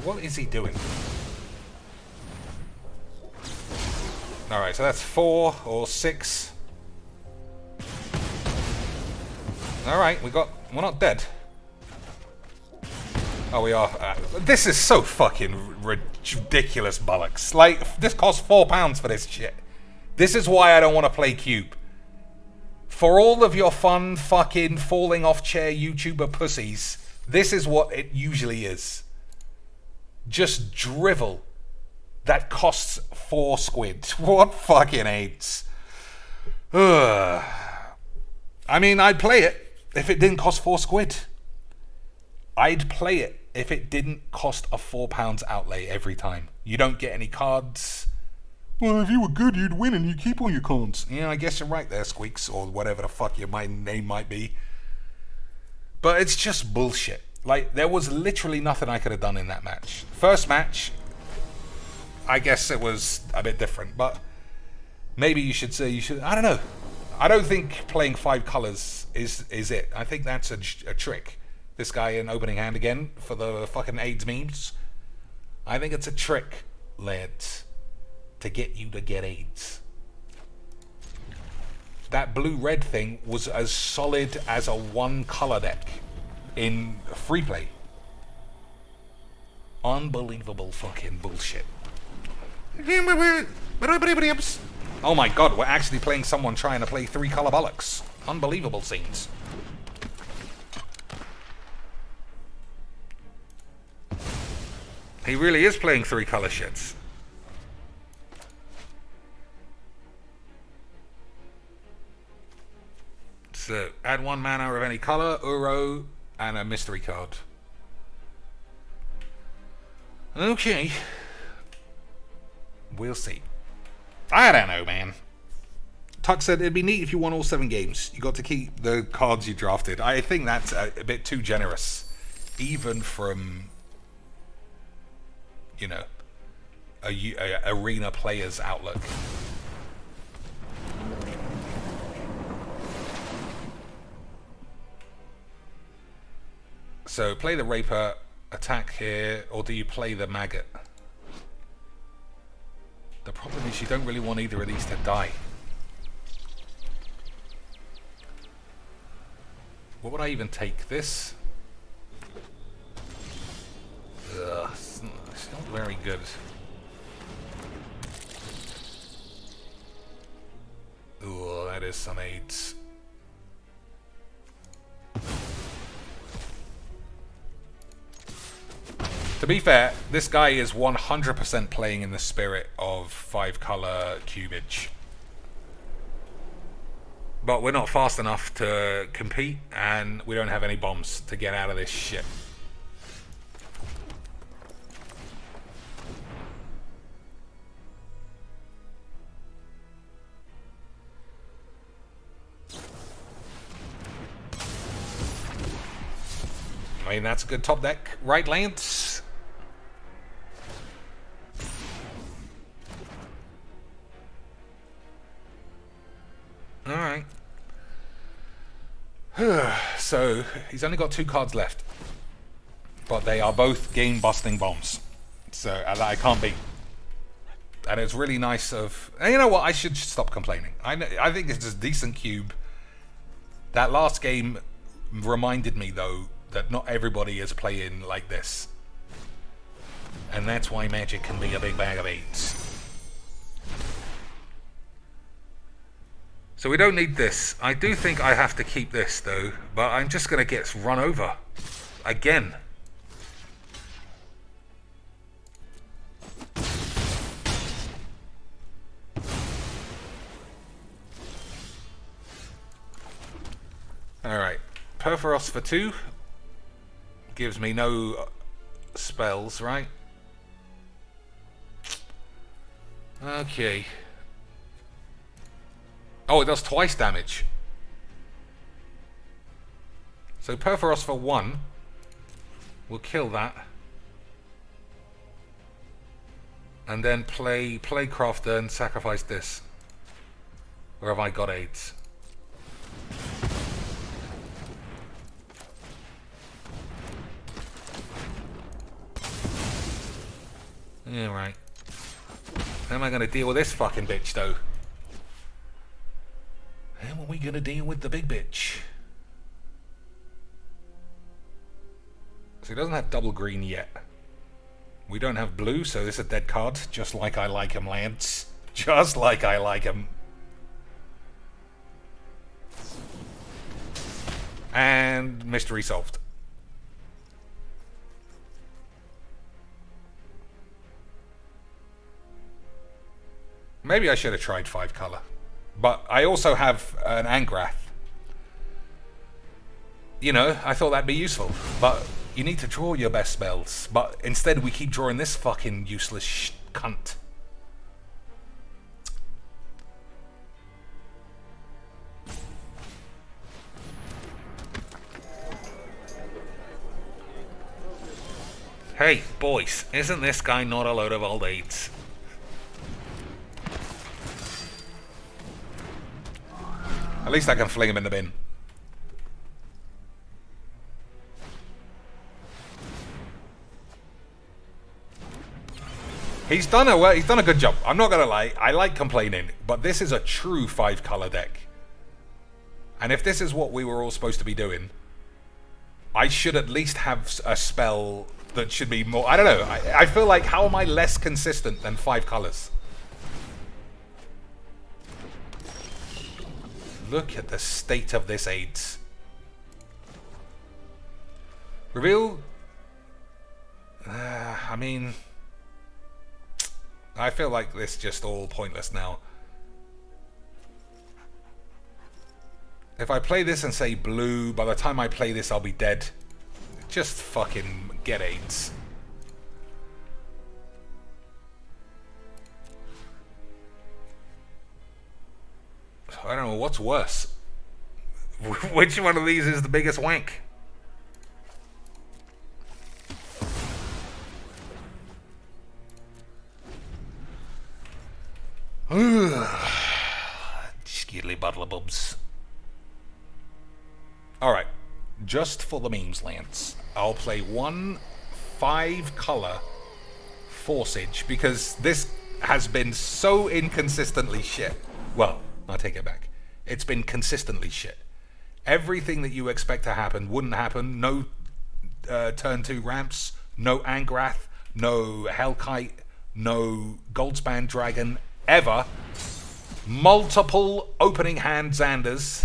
What is he doing? Alright, so that's 4 or 6. Alright, we're not dead. Oh, we are. This is so fucking ridiculous bollocks. Like, this costs £4 for this shit. This is why I don't want to play Cube. For all of your fun fucking falling off chair YouTuber pussies, this is what it usually is. Just drivel that costs 4 squid. What fucking AIDS? Ugh. I mean, I'd play it if it didn't cost 4 squid. I'd play it if it didn't cost a £4 outlay every time. You don't get any cards. Well, if you were good, you'd win and you'd keep all your cards. Yeah, I guess you're right there, Squeaks, or whatever the fuck your name might be. But it's just bullshit. Like, there was literally nothing I could have done in that match. First match, I guess it was a bit different, but maybe you should say I don't know. I don't think playing 5 colors is it. I think that's a trick. This guy in opening hand again for the fucking AIDS memes. I think it's a trick, lads, to get you to get AIDS. That blue-red thing was as solid as a 1 color deck in free play. Unbelievable fucking bullshit. Oh my god, we're actually playing someone trying to play 3 color bollocks. Unbelievable scenes. He really is playing 3 color shits. So, add 1 mana of any color, Uro, and a mystery card. Okay. We'll see. I don't know, man. Tuck said it'd be neat if you won all 7 games. You got to keep the cards you drafted. I think that's a bit too generous. Even from, you know, a arena player's outlook. So, play the Raper, attack here, or do you play the Maggot? The problem is you don't really want either of these to die. What would I even take? This? Ugh, it's not very good. Ooh, that is some aids. To be fair, this guy is 100% playing in the spirit of 5-color cubage. But we're not fast enough to compete, and we don't have any bombs to get out of this shit. I mean, that's a good top deck, right, Lance? Alright. So, he's only got 2 cards left. But they are both game-busting bombs. So, that I can't beat. And it's really nice of... And you know what? I should stop complaining. I think it's a decent cube. That last game reminded me, though, that not everybody is playing like this. And that's why Magic can be a big bag of eights. So we don't need this. I do think I have to keep this, though, but I'm just going to get run over. Again. Alright. Perforos for 2. Gives me no spells, right? Okay. Oh, it does twice damage. So Perforos for 1. We'll kill that. And then play Crafter and sacrifice this. Or have I got aids? Yeah, right. How am I going to deal with this fucking bitch, though? How are we going to deal with the big bitch? So he doesn't have double green yet. We don't have blue, so this is a dead card. Just like I like him, Lance. Just like I like him. And mystery solved. Maybe I should have tried 5-color. But I also have an Angrath. You know, I thought that'd be useful. But you need to draw your best spells. But instead we keep drawing this fucking useless cunt. Hey, boys, isn't this guy not a load of old aids? At least I can fling him in the bin. He's done a good job. I'm not gonna lie. I like complaining, but this is a true 5-color deck. And if this is what we were all supposed to be doing, I should at least have a spell that should be more. I don't know. I feel like, how am I less consistent than 5 colors? Look at the state of this aids. Reveal? I mean, I feel like this is just all pointless now. If I play this and say blue, by the time I play this I'll be dead. Just fucking get aids. I don't know, what's worse? Which one of these is the biggest wank? Skiddly buddlebubs. Alright, just for the memes, Lance, I'll play 1 5-color Forceage, because this has been so inconsistently shit. Well, I take it back. It's been consistently shit. Everything that you expect to happen wouldn't happen. No turn 2 ramps, no Angrath, no Hellkite, no Goldspan Dragon, ever. Multiple opening hand Xanders.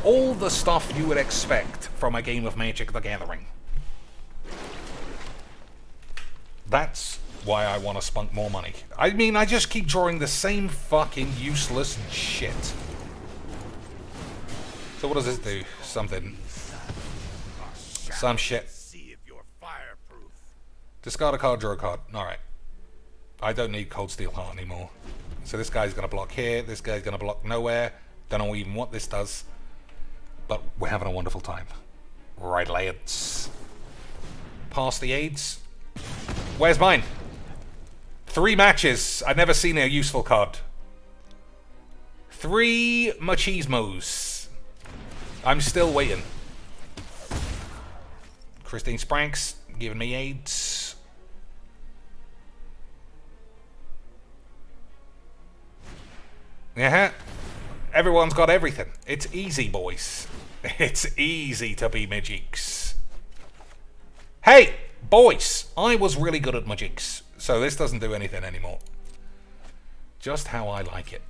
All the stuff you would expect from a game of Magic the Gathering. That's why I want to spunk more money. I mean, I just keep drawing the same fucking useless shit. So what does this do? Something. Some shit. See if you're fireproof. Discard a card, draw a card. Alright. I don't need Cold Steel Heart anymore. So this guy's going to block here. This guy's going to block nowhere. Don't know even what this does. But we're having a wonderful time. Right, lads. Pass the aids. Where's mine? 3 matches. I've never seen a useful card. 3 machismos. I'm still waiting. Christine Spranks giving me aids. Yeah. Everyone's got everything. It's easy, boys. It's easy to be Magics. Hey, boys, I was really good at Magics, so this doesn't do anything anymore. Just how I like it.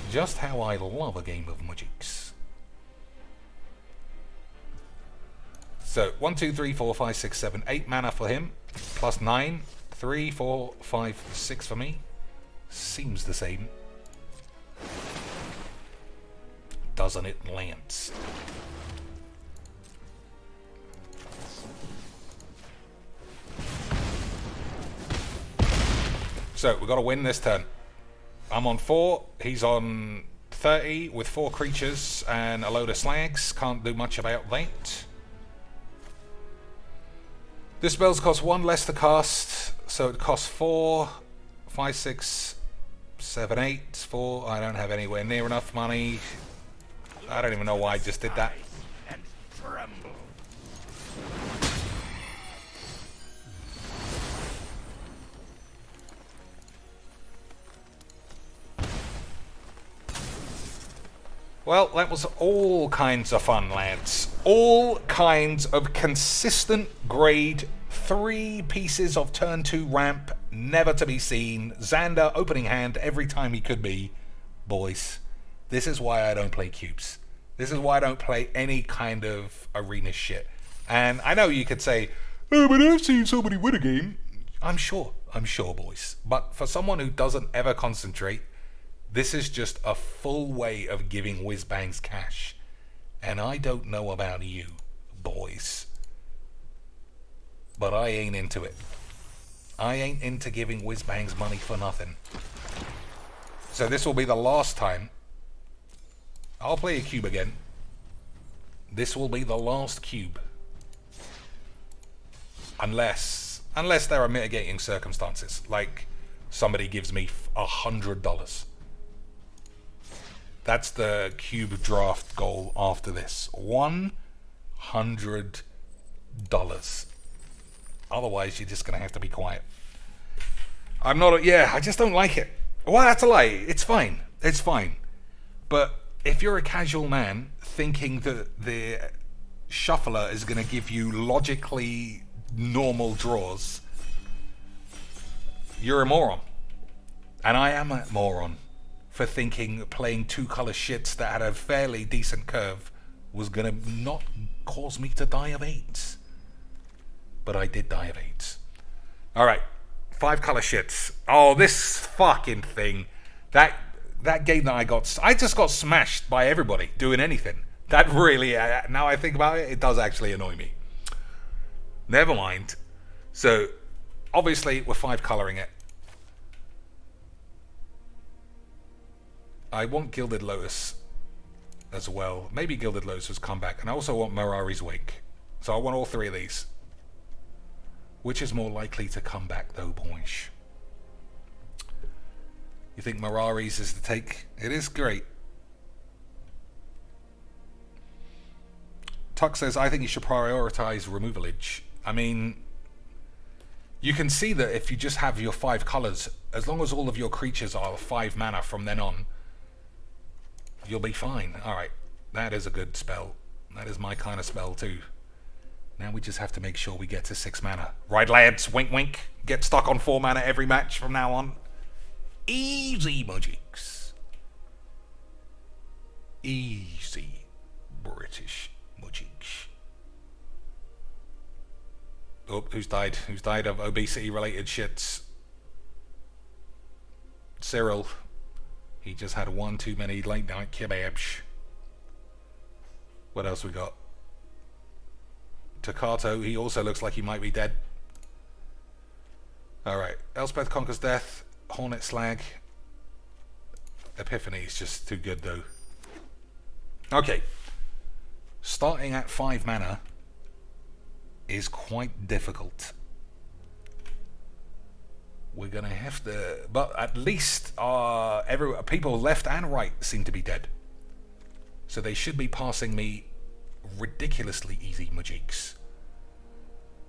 Just how I love a game of Magics. So, 1, 2, 3, 4, 5, 6, 7, 8 mana for him. Plus 9. 3, 4, 5, 6 for me. Seems the same. Doesn't it, Lance? So, we've got to win this turn. I'm on 4. He's on 30 with 4 creatures and a load of slags. Can't do much about that. This spells cost 1 less to cast. So it costs 4, 5, 6, 7, 8, 4. I don't have anywhere near enough money. I don't even know why I just did that. And tremble. Well, that was all kinds of fun, lads. All kinds of consistent grade. 3 pieces of turn 2 ramp, never to be seen. Xander opening hand every time he could be. Boys, this is why I don't play cubes. This is why I don't play any kind of arena shit. And I know you could say, oh, but I've seen somebody win a game. I'm sure, boys. But for someone who doesn't ever concentrate, this is just a full way of giving Wizbangs cash. And I don't know about you, boys, but I ain't into it. I ain't into giving Wizbangs money for nothing. So this will be the last time. I'll play a cube again. This will be the last cube. Unless there are mitigating circumstances. Like somebody gives me $100. That's the cube draft goal after this. $100. Otherwise, you're just going to have to be quiet. I'm not... Yeah, I just don't like it. Well, that's a lie. It's fine. It's fine. But if you're a casual man thinking that the shuffler is going to give you logically normal draws, you're a moron. And I am a moron for thinking playing 2-color shits that had a fairly decent curve was going to not cause me to die of AIDS. But I did die of AIDS. Alright, 5-color shits. Oh, this fucking thing. That game that I just got smashed by everybody doing anything. That really, now I think about it, it does actually annoy me. Never mind. So, obviously, we're 5-coloring it. I want Gilded Lotus as well. Maybe Gilded Lotus has come back. And I also want Mirari's Wake. So I want all 3 of these. Which is more likely to come back though, boys? You think Mirari's is the take? It is great. Tuck says, I think you should prioritize removalage. I mean, you can see that if you just have your 5 colors, as long as all of your creatures are 5 mana from then on, You'll be fine. Alright. That is a good spell. That is my kind of spell too. Now we just have to make sure we get to 6 mana. Right, lads? Wink, wink. Get stuck on 4 mana every match from now on. Easy, Mujiks. Easy, British Mujiks. Oh, who's died? Who's died of obesity-related shits? Cyril. He just had one too many late-night kebabs. What else we got? Takato, he also looks like he might be dead. Alright, Elspeth Conquers Death, Hornet Slag. Epiphany is just too good though. Okay. Starting at 5 mana is quite difficult. We're gonna have to, but at least people left and right seem to be dead. So they should be passing me ridiculously easy Mujiks.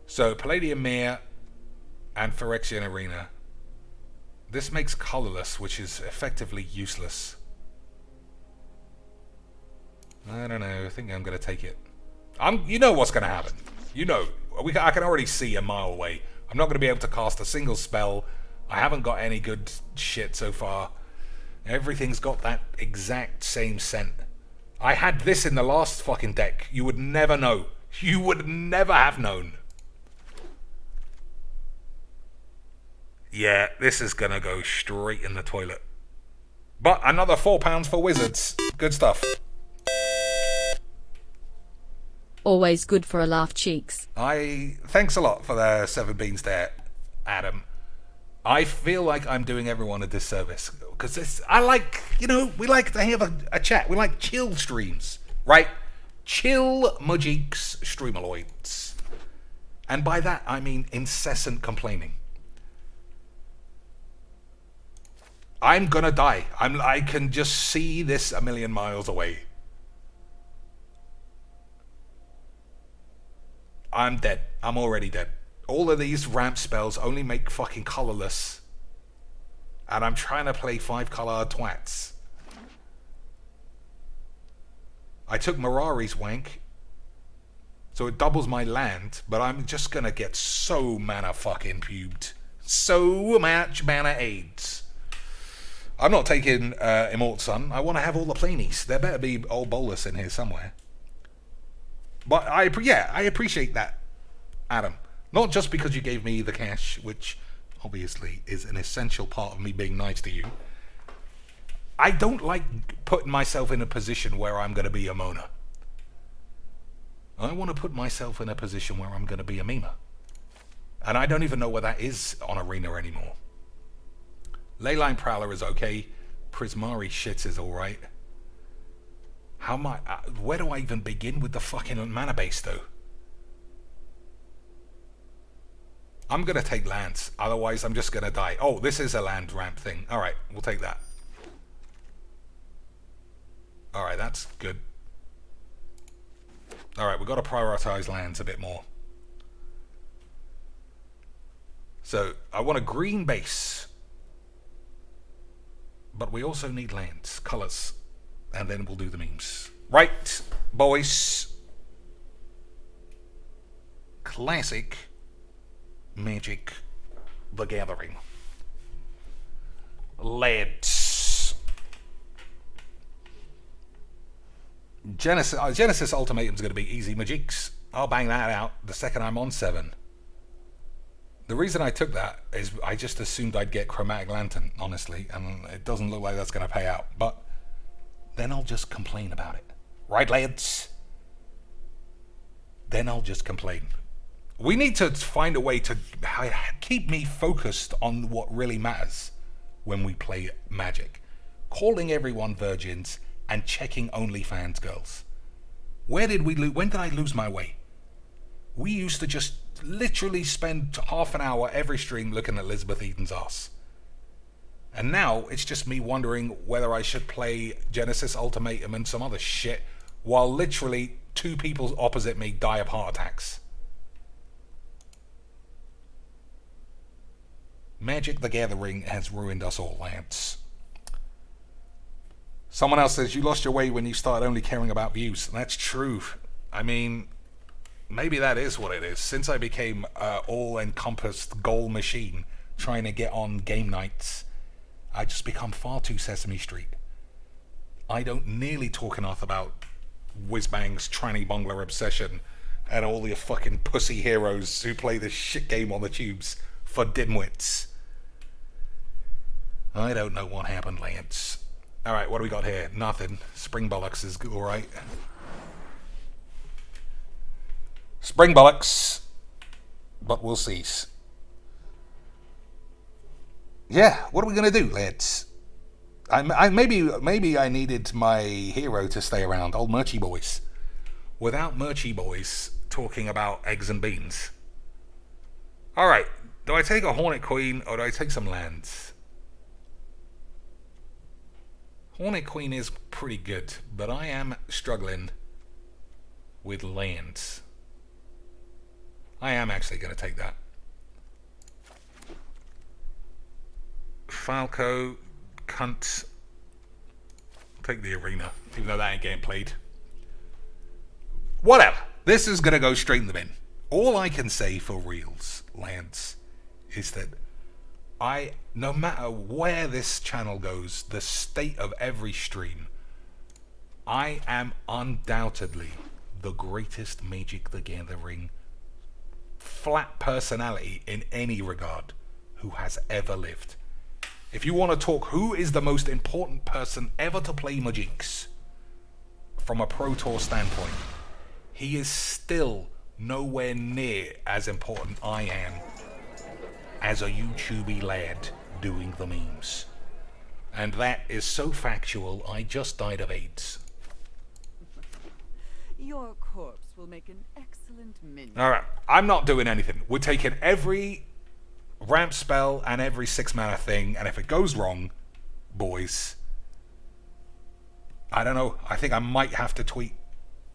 So Palladium Mere and Phyrexian Arena. This makes colorless, which is effectively useless. I don't know. I think I'm gonna take it. You know what's gonna happen. You know, I can already see a mile away. I'm not gonna be able to cast a single spell. I haven't got any good shit so far. Everything's got that exact same scent. I had this in the last fucking deck. You would never know. You would never have known. Yeah, this is gonna go straight in the toilet. But another £4 for Wizards. Good stuff. Always good for a laugh, cheeks. Thanks a lot for the 7 beans there, Adam. I feel like I'm doing everyone a disservice because I like, we like to have a chat. We like chill streams, right? Chill Mujiks streamaloids. And by that, I mean incessant complaining. I'm gonna die. I can just see this a million miles away. I'm dead. I'm already dead. All of these ramp spells only make fucking colorless. And I'm trying to play 5-color twats. I took Mirari's wank. So it doubles my land. But I'm just gonna get so mana fucking pubed. So much mana AIDS. I'm not taking Immortal Sun. I want to have all the planies. There better be old Bolus in here somewhere. But I appreciate that, Adam. Not just because you gave me the cash, which obviously is an essential part of me being nice to you. I don't like putting myself in a position where I'm going to be a Mona. I want to put myself in a position where I'm going to be a Mima. And I don't even know where that is on Arena anymore. Leyline Prowler is okay. Prismari shits is alright. Where do I even begin with the fucking mana base though? I'm gonna take lands, otherwise I'm just gonna die. Oh, this is a land ramp thing. Alright, we'll take that. Alright, that's good. Alright, we've got to prioritize lands a bit more. So, I want a green base. But we also need lands, colors. And then we'll do the memes. Right, boys. Classic Magic the Gathering. Lads. Genesis Ultimatum's going to be easy Magics. I'll bang that out the second I'm on 7. The reason I took that is I just assumed I'd get Chromatic Lantern, honestly, and it doesn't look like that's going to pay out. But then I'll just complain about it. Right, lads? Then I'll just complain. We need to find a way to keep me focused on what really matters when we play Magic. Calling everyone virgins and checking OnlyFans girls. When did I lose my way? We used to just literally spend half an hour every stream looking at Elizabeth Eden's ass. And now it's just me wondering whether I should play Genesis Ultimatum and some other shit while literally 2 people opposite me die of heart attacks. Magic the Gathering has ruined us all, lads. Someone else says, you lost your way when you started only caring about views. That's true. I mean, maybe that is what it is. Since I became all-encompassed goal machine trying to get on game nights, I just become far too Sesame Street. I don't nearly talk enough about Wizbangs, tranny bungler obsession, and all the fucking pussy heroes who play this shit game on the tubes for dimwits. I don't know what happened, Lance. Alright, what do we got here? Nothing. Spring Bollocks is alright. Spring Bollocks. But we'll cease. Yeah, what are we going to do, lads? Maybe I needed my hero to stay around, old Murchy Boys. Without Murchy Boys talking about eggs and beans. Alright, do I take a Hornet Queen or do I take some lands? Hornet Queen is pretty good, but I am struggling with lands. I am actually going to take that. Falco, cunt. Take the arena, even though that ain't getting played. Whatever. This is going to go straight in the bin. All I can say for reals, Lance, is that no matter where this channel goes, the state of every stream, I am undoubtedly the greatest Magic the Gathering flat personality in any regard who has ever lived. If you want to talk who is the most important person ever to play Magics from a Pro Tour standpoint, he is still nowhere near as important I am as a YouTubey lad doing the memes. And that is so factual, I just died of AIDS. Your corpse will make an excellent minion. Alright, I'm not doing anything. We're taking every ramp spell and every 6-mana thing, and if it goes wrong, boys, I don't know, I think I might have to tweet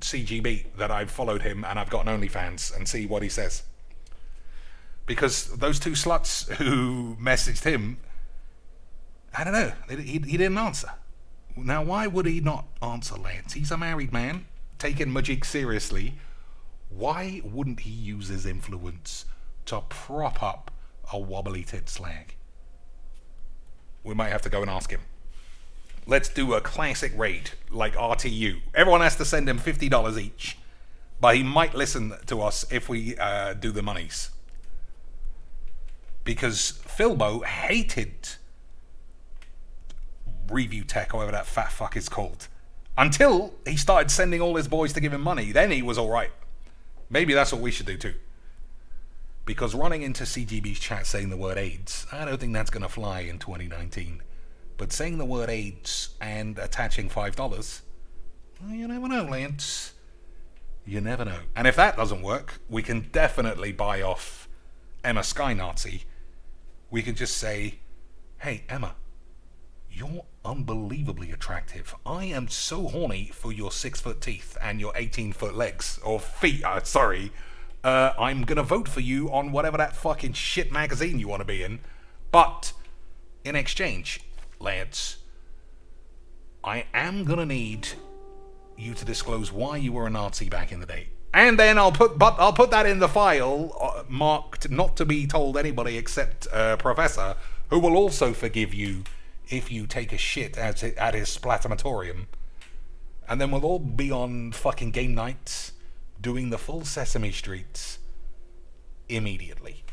CGB that I've followed him and I've got an OnlyFans and see what he says. Because those two sluts who messaged him, I don't know, he didn't answer. Now, why would he not answer, Lance? He's a married man, taking Magic seriously. Why wouldn't he use his influence to prop up a wobbly tit slag? We might have to go and ask him. Let's do a classic raid, like RTU. Everyone has to send him $50 each. But he might listen to us if we do the monies. Because Philbo hated Review Tech, or whatever that fat fuck is called. Until he started sending all his boys to give him money. Then he was alright. Maybe that's what we should do too. Because running into CGB's chat saying the word AIDS, I don't think that's going to fly in 2019. But saying the word AIDS and attaching $5, well, you never know, Lance. You never know. And if that doesn't work, we can definitely buy off Emma Sky Nazi. We can just say, hey, Emma, you're unbelievably attractive. I am so horny for your 6-foot teeth and your 18-foot legs. Or feet, sorry. I'm going to vote for you on whatever that fucking shit magazine you want to be in. But, in exchange, Lance, I am going to need you to disclose why you were a Nazi back in the day. And then I'll put that in the file, marked not to be told anybody except Professor, who will also forgive you if you take a shit at his splatomatorium. And then we'll all be on fucking game nights, doing the full Sesame Streets immediately.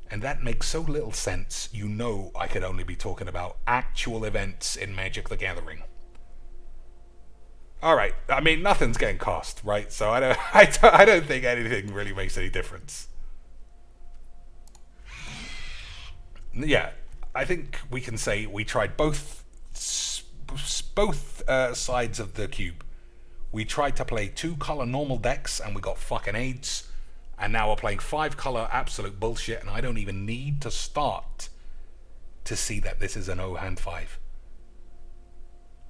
And that makes so little sense, you know I could only be talking about actual events in Magic the Gathering. Alright, I mean, nothing's getting cost, right? So I don't think anything really makes any difference. Yeah, I think we can say we tried both sides of the cube. We tried to play 2-color normal decks and we got fucking AIDS. And now we're playing 5-color absolute bullshit, and I don't even need to start to see that this is an O-hand 5.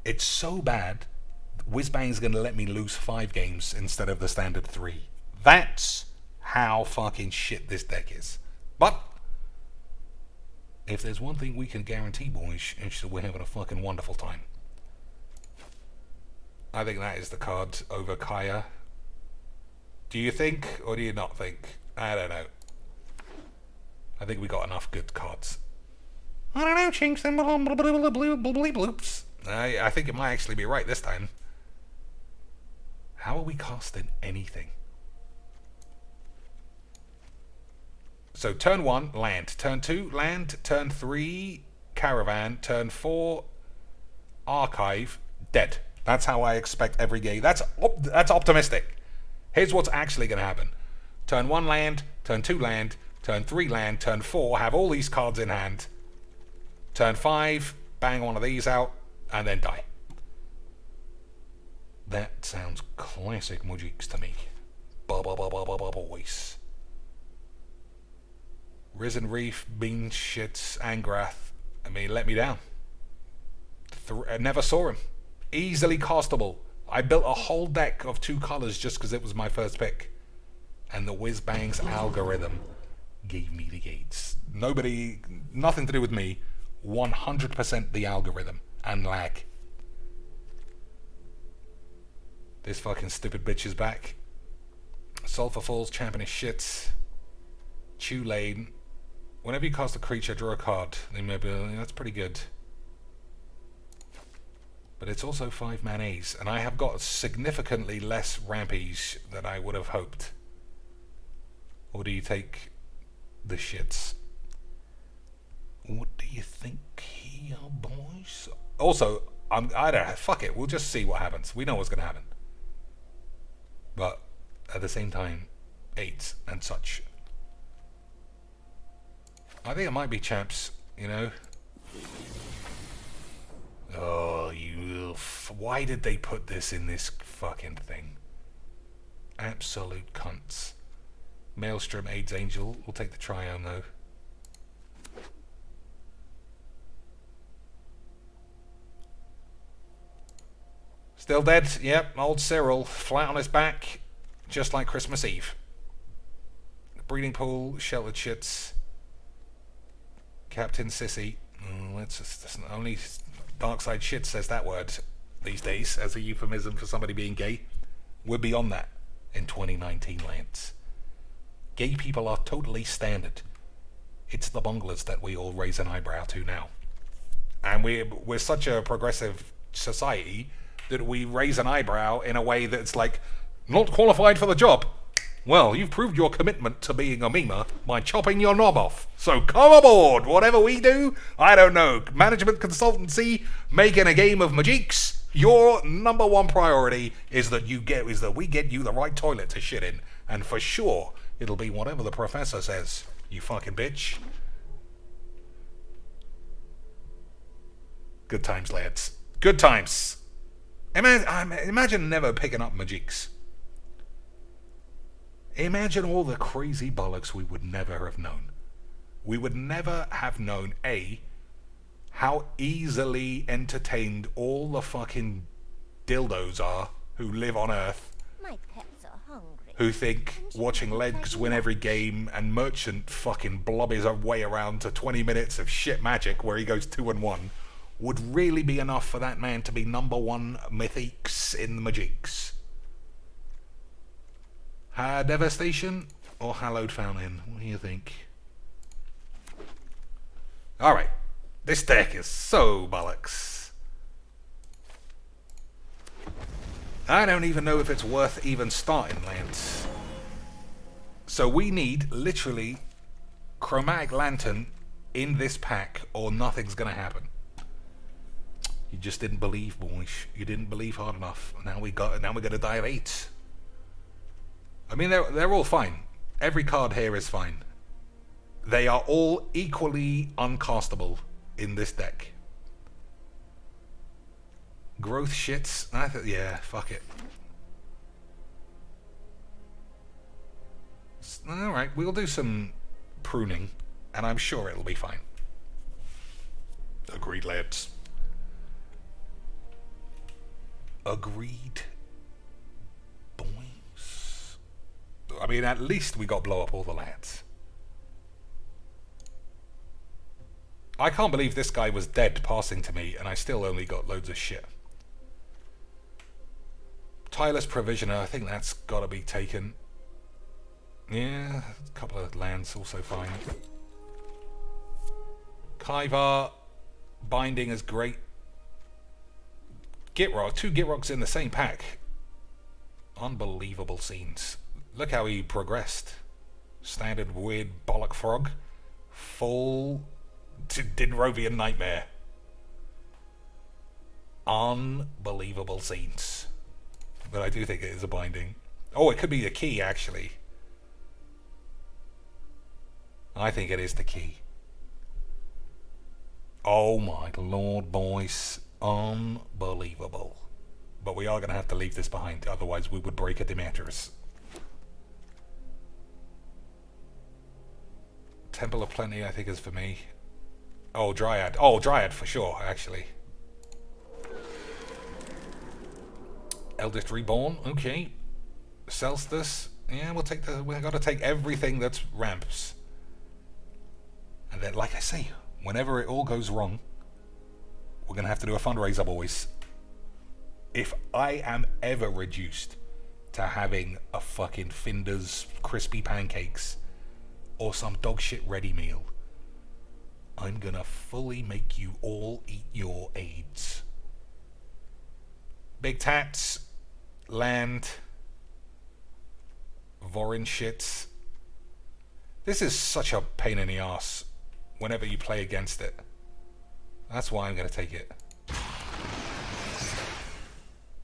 It's so bad, Wizbang's going to let me lose 5 games instead of the standard 3. That's how fucking shit this deck is. But if there's one thing we can guarantee, boys, it's that we're having a fucking wonderful time. I think that is the card over Kaya. Do you think, or do you not think? I don't know. I think we got enough good cards. I don't know, chinks and bloops. I think it might actually be right this time. How are we casting anything? So turn 1, land. Turn 2, land. Turn 3, caravan. Turn 4, archive. Dead. That's how I expect every game. That's optimistic. Here's what's actually going to happen. Turn 1 land, turn 2 land, turn 3 land, turn 4, have all these cards in hand. Turn 5, bang one of these out, and then die. That sounds classic Mujiks to me. Boys. Risen Reef, Bean Shits, Angrath. I mean, let me down. I never saw him. Easily castable. I built a whole deck of 2 colors just because it was my first pick. And the Wizbangs algorithm gave me the gates. Nothing to do with me. 100% the algorithm and lag. This fucking stupid bitch is back. Sulphur Falls, champion is shit. Chew Lane. Whenever you cast a creature, draw a card. That's pretty good. But it's also 5 manas, and I have got significantly less rampage than I would have hoped. Or do you take the shits? What do you think here, boys? Also, I don't know, fuck it, we'll just see what happens. We know what's going to happen. But at the same time, 8 and such. I think it might be chaps, you know. Oh, why did they put this in this fucking thing? Absolute cunts. Maelstrom, AIDS Angel. We'll take the Triome though. Still dead? Yep, old Cyril. Flat on his back, just like Christmas Eve. Breeding Pool, Sheltered Shits. Captain Sissy. That's only Darkside Shit says that word these days as a euphemism for somebody being gay. We're beyond that in 2019, Lance. Gay people are totally standard. It's the bunglers that we all raise an eyebrow to now. And we're such a progressive society that we raise an eyebrow in a way that's like, not qualified for the job. Well, you've proved your commitment to being a memer by chopping your knob off. So come aboard. Whatever we do, I don't know. Management consultancy, making a game of Majiks. Your number one priority is that we get you the right toilet to shit in. And for sure, it'll be whatever the professor says. You fucking bitch. Good times, lads. Good times. Imagine never picking up Majiks. Imagine all the crazy bollocks we would never have known. We would never have known, A, how easily entertained all the fucking dildos are who live on Earth, My pets are hungry. who think watching legs win every game and Merchant fucking blob his way around to 20 minutes of shit magic where he goes 2-1 would really be enough for that man to be number 1 mythics in the Majiks. Devastation or Hallowed Fountain? What do you think? Alright. This deck is so bollocks. I don't even know if it's worth even starting, Lance. So we need, literally, Chromatic Lantern in this pack or nothing's going to happen. You just didn't believe, boys. You didn't believe hard enough. Now we're going to die of 8. I mean, they're all fine. Every card here is fine. They are all equally uncastable in this deck. Growth shits. Yeah, fuck it. Alright, we'll do some pruning, and I'm sure it'll be fine. Agreed, lads. Agreed. Boys. I mean, at least we got blow up all the lads. I can't believe this guy was dead passing to me and I still only got loads of shit. Tireless Provisioner, I think that's got to be taken. Yeah, a couple of lands also fine. Kaivar, Binding is great. Gitrock, 2 Gitrocks in the same pack. Unbelievable scenes. Look how he progressed. Standard weird bollock frog. Full to Dinrovian Nightmare. Unbelievable scenes. But I do think it is a binding. Oh, it could be the key, actually. I think it is the key. Oh my lord, boys. Unbelievable. But we are going to have to leave this behind, otherwise we would break a Demetrius. Temple of Plenty, I think, is for me. Oh, Dryad. Oh, Dryad for sure, actually. Eldest Reborn, okay. Celestus, yeah, we'll take the. We've got to take everything that's ramps. And then, like I say, whenever it all goes wrong, we're gonna have to do a fundraiser, boys. If I am ever reduced to having a fucking Finder's crispy pancakes or some dog shit ready meal, I'm gonna fully make you all eat your AIDS. Big Tats, land, Vorin shits. This is such a pain in the ass whenever you play against it. That's why I'm going to take it.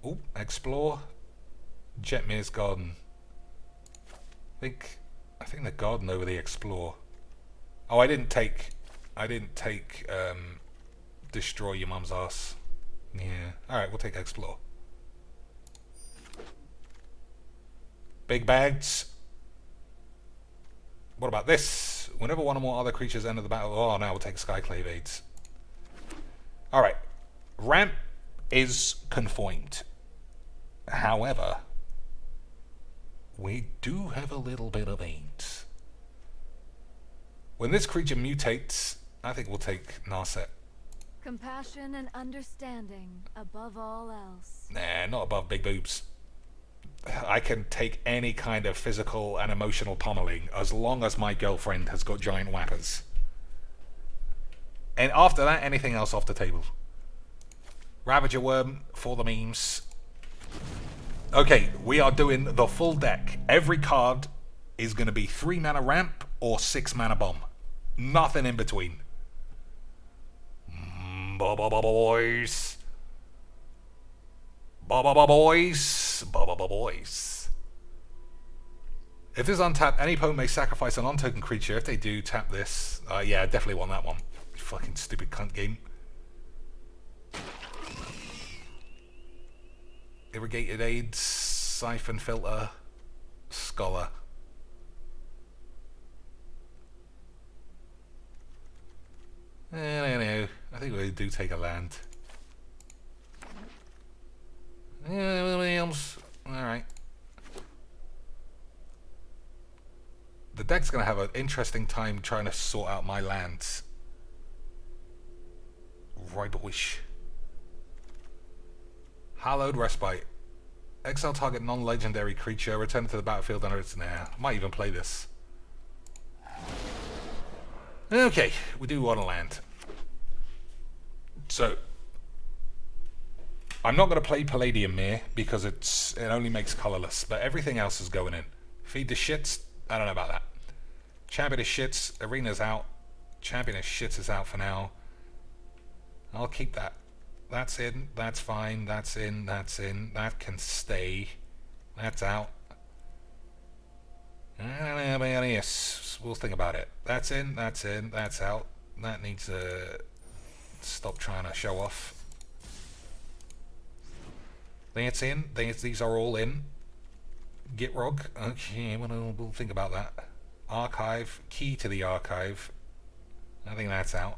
Oh, Explore. Jetmir's Garden. I think the Garden over the Explore. Oh, I didn't take Destroy Your Mum's Ass. Yeah. Alright, we'll take Explore. Big Bags. What about this? Whenever one or more other creatures enter the battle... Oh, now we'll take Skyclave Aids. Alright. Ramp is conformed. However, we do have a little bit of aids. When this creature mutates, I think we'll take Narset. Compassion and understanding above all else. Nah, not above big boobs. I can take any kind of physical and emotional pummeling as long as my girlfriend has got giant whappers. And after that, anything else off the table. Ravager Worm for the memes. Okay, we are doing the full deck. Every card is going to be 3 mana ramp or 6 mana bomb. Nothing in between. Boys. Boys. Boys. If this is untapped, any opponent may sacrifice an untoken creature. If they do, tap this. Yeah, I definitely want that one. Fucking stupid cunt game. Irrigated Aids, Siphon Filter, Scholar. I think we do take a land. Williams. Alright. The deck's going to have an interesting time trying to sort out my lands. Right, boys. Hallowed Respite. Exile target non-legendary creature. Return it to the battlefield under its... Nah, I might even play this. Okay, we do want to land. So, I'm not going to play Palladium Mirror because it only makes colorless, but everything else is going in. Feed the shits. I don't know about that. Champion of shits. Arena's out. Champion of shits is out for now. I'll keep that. That's in. That's fine. That's in. That's in. That can stay. That's out. Yes, we'll think about it. That's in. That's in. That's out. That needs to stop trying to show off. That's in. These are all in. Gitrog. Okay, we'll think about that. Archive. Key to the archive. I think that's out.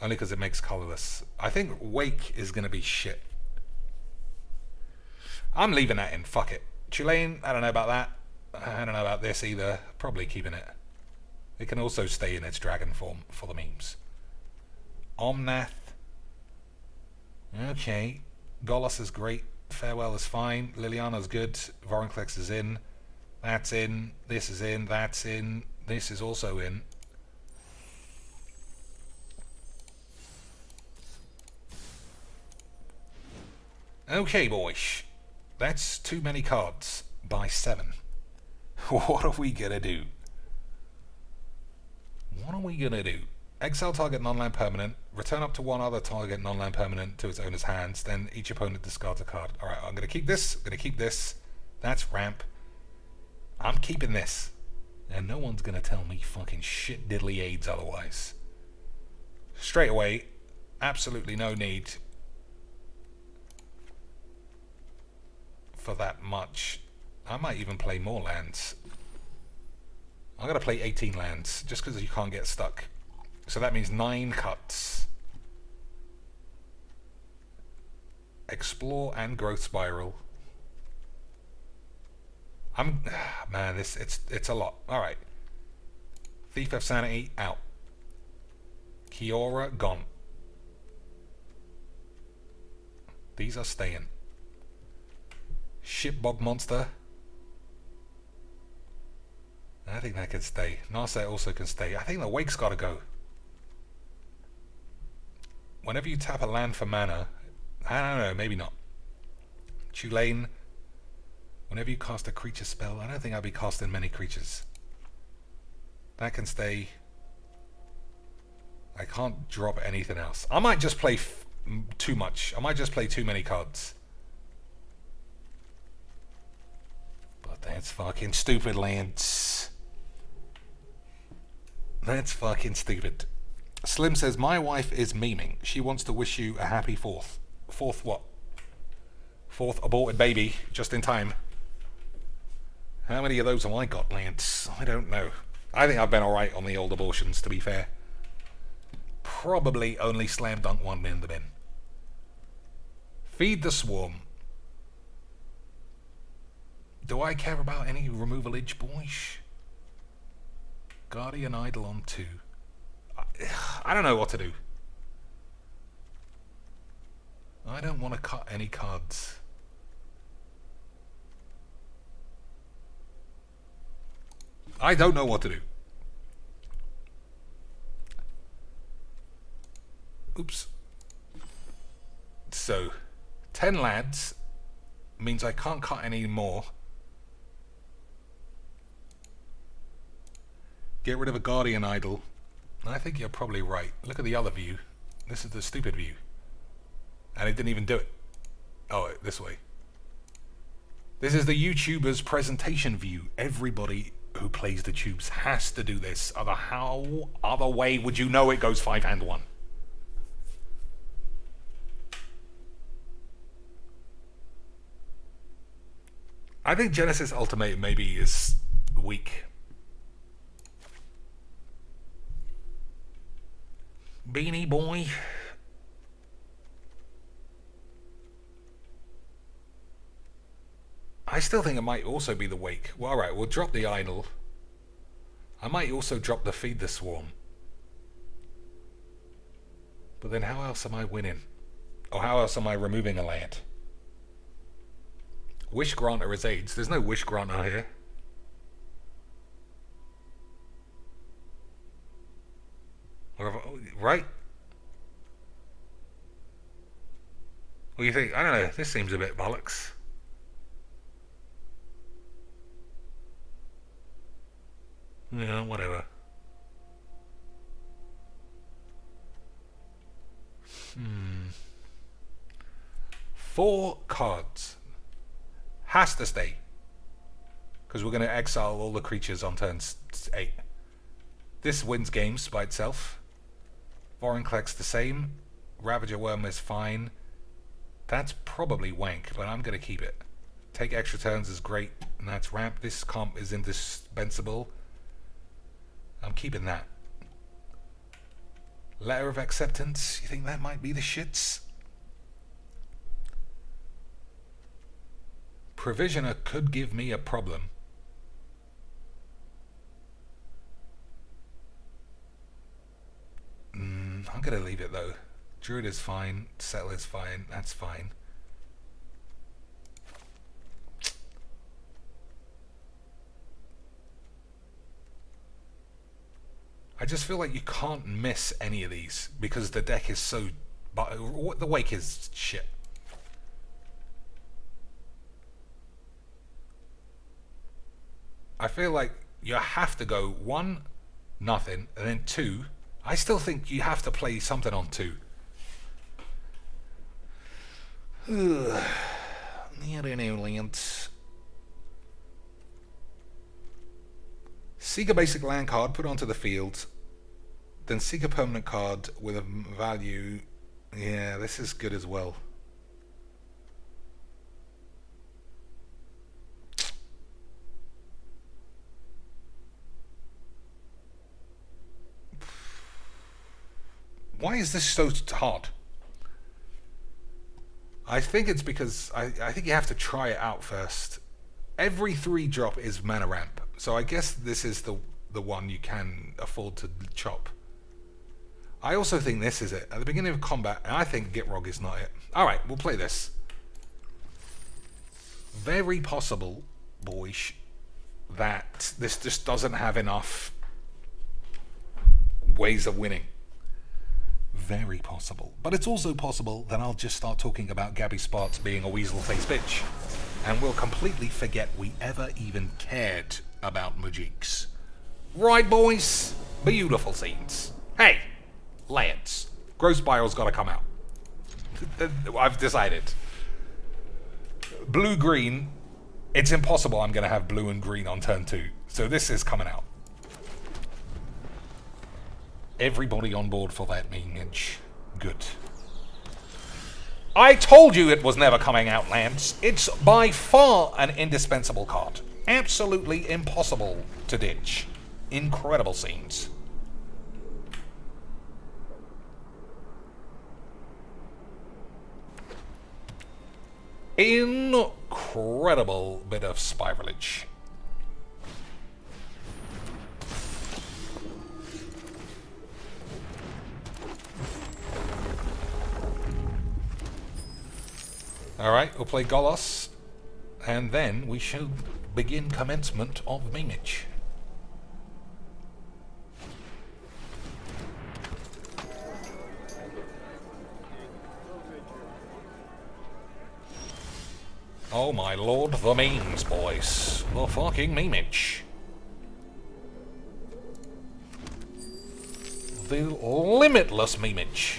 Only because it makes colorless. I think Wake is going to be shit. I'm leaving that in. Fuck it. Chilean, I don't know about that. I don't know about this either. Probably keeping it. It can also stay in its dragon form for the memes. Omnath. Okay. Golos is great. Farewell is fine. Liliana's good. Vorinclex is in. That's in. This is in. That's in. This is also in. Okay, boys. That's too many cards by 7. What are we gonna do? What are we gonna do? Exile target non-land permanent. Return up to one other target non-land permanent to its owner's hands. Then each opponent discards a card. Alright, I'm gonna keep this. I'm gonna keep this. That's ramp. I'm keeping this. And no one's gonna tell me fucking shit diddly aids otherwise. Straight away, absolutely no need for that much. I might even play more lands. I'm gonna play 18 lands just because you can't get stuck. So that means 9 cuts. Explore and Growth Spiral. Man, it's a lot. All right. Thief of Sanity out. Kiora gone. These are staying. Shipbog Monster. I think that can stay. Narset also can stay. I think the Wake's got to go. Whenever you tap a land for mana, I don't know, maybe not. Tulane. Whenever you cast a creature spell, I don't think I'll be casting many creatures. That can stay. I can't drop anything else. I might just play too much. I might just play too many cards. But that's fucking stupid, Lance. That's fucking stupid. Slim says, my wife is memeing. She wants to wish you a happy 4th. 4th what? 4th aborted baby, just in time. How many of those have I got, Lance? I don't know. I think I've been alright on the old abortions, to be fair. Probably only slam dunk one in the bin. Feed the Swarm. Do I care about any removalage, boys? Guardian Idol on 2. I don't know what to do. I don't want to cut any cards. I don't know what to do. Oops. So, 10 lads means I can't cut any more. Get rid of a Guardian Idol. I think you're probably right. Look at the other view. This is the stupid view. And it didn't even do it. Oh, this way. This is the YouTuber's presentation view. Everybody who plays the tubes has to do this. How other way would you know it goes 5 and 1? I think Genesis Ultimate maybe is weak. Beanie Boy. I still think it might also be the Wake. Well, alright, we'll drop the Idol. I might also drop the Feed the Swarm. But then how else am I winning? Or how else am I removing a land? Wish Granter is AIDS. There's no Wish Granter here. Right? What do you think? I don't know. This seems a bit bollocks. Yeah, whatever. 4 cards. Has to stay. Because we're going to exile all the creatures on turn 8. This wins games by itself. Vorinclex the same. Ravager Worm is fine. That's probably wank, but I'm going to keep it. Take extra turns is great, and that's ramp. This comp is indispensable. I'm keeping that. Letter of Acceptance. You think that might be the shits? Provisioner could give me a problem. I'm going to leave it though. Druid is fine. Settle is fine. That's fine. I just feel like you can't miss any of these because the deck is so... But the Wake is shit. I feel like you have to go 1, nothing, and then 2. I still think you have to play something on 2. I don't know, Lance. Seek a basic land card, put it onto the field, then seek a permanent card with a value. Yeah, this is good as well. Why is this so hard? I think it's because I think you have to try it out first. Every 3 drop is mana ramp, so I guess this is the one you can afford to chop. I also think this is it. At the beginning of combat, and I think Gitrog is not it. Alright, we'll play this. Very possible, boys, that this just doesn't have enough ways of winning. Very possible. But it's also possible that I'll just start talking about Gabby Sparks being a weasel-faced bitch, and we'll completely forget we ever even cared about Majiks. Right, boys? Beautiful scenes. Hey, Lance, Gross Bile's gotta come out. I've decided. Blue-green, it's impossible I'm gonna have blue and green on turn 2, so this is coming out. Everybody on board for that meanage. Good. I told you it was never coming out, Lance. It's by far an indispensable card. Absolutely impossible to ditch. Incredible scenes. Incredible bit of spiralage. Alright, we'll play Golos, and then we shall begin commencement of Mimich. Oh my lord, the memes, boys. The fucking Mimich. The limitless Mimich.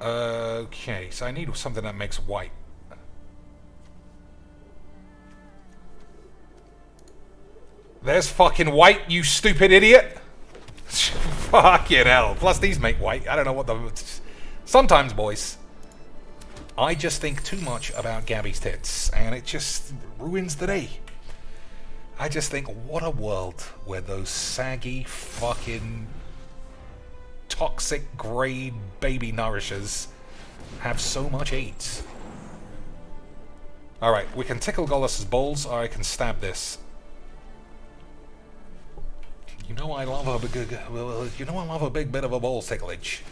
Okay, so I need something that makes white. There's fucking white, you stupid idiot! Fucking hell. Plus these make white. I don't know what the... Sometimes, boys, I just think too much about Gabby's tits, and it just ruins the day. I just think, what a world where those saggy fucking toxic grade baby nourishers have so much AIDS. Alright, we can tickle Golos' balls, or I can stab this. You know I love a big, you know I love a big bit of a ball ticklage.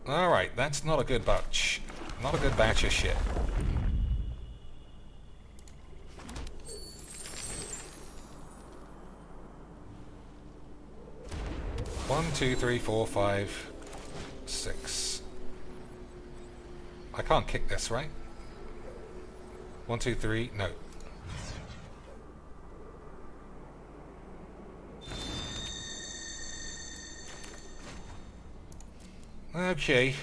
Alright, that's not a good batch. Not a good batch of shit. One, two, three, four, 5, 6. I can't kick this, right? 1, 2, 3, no. Okay.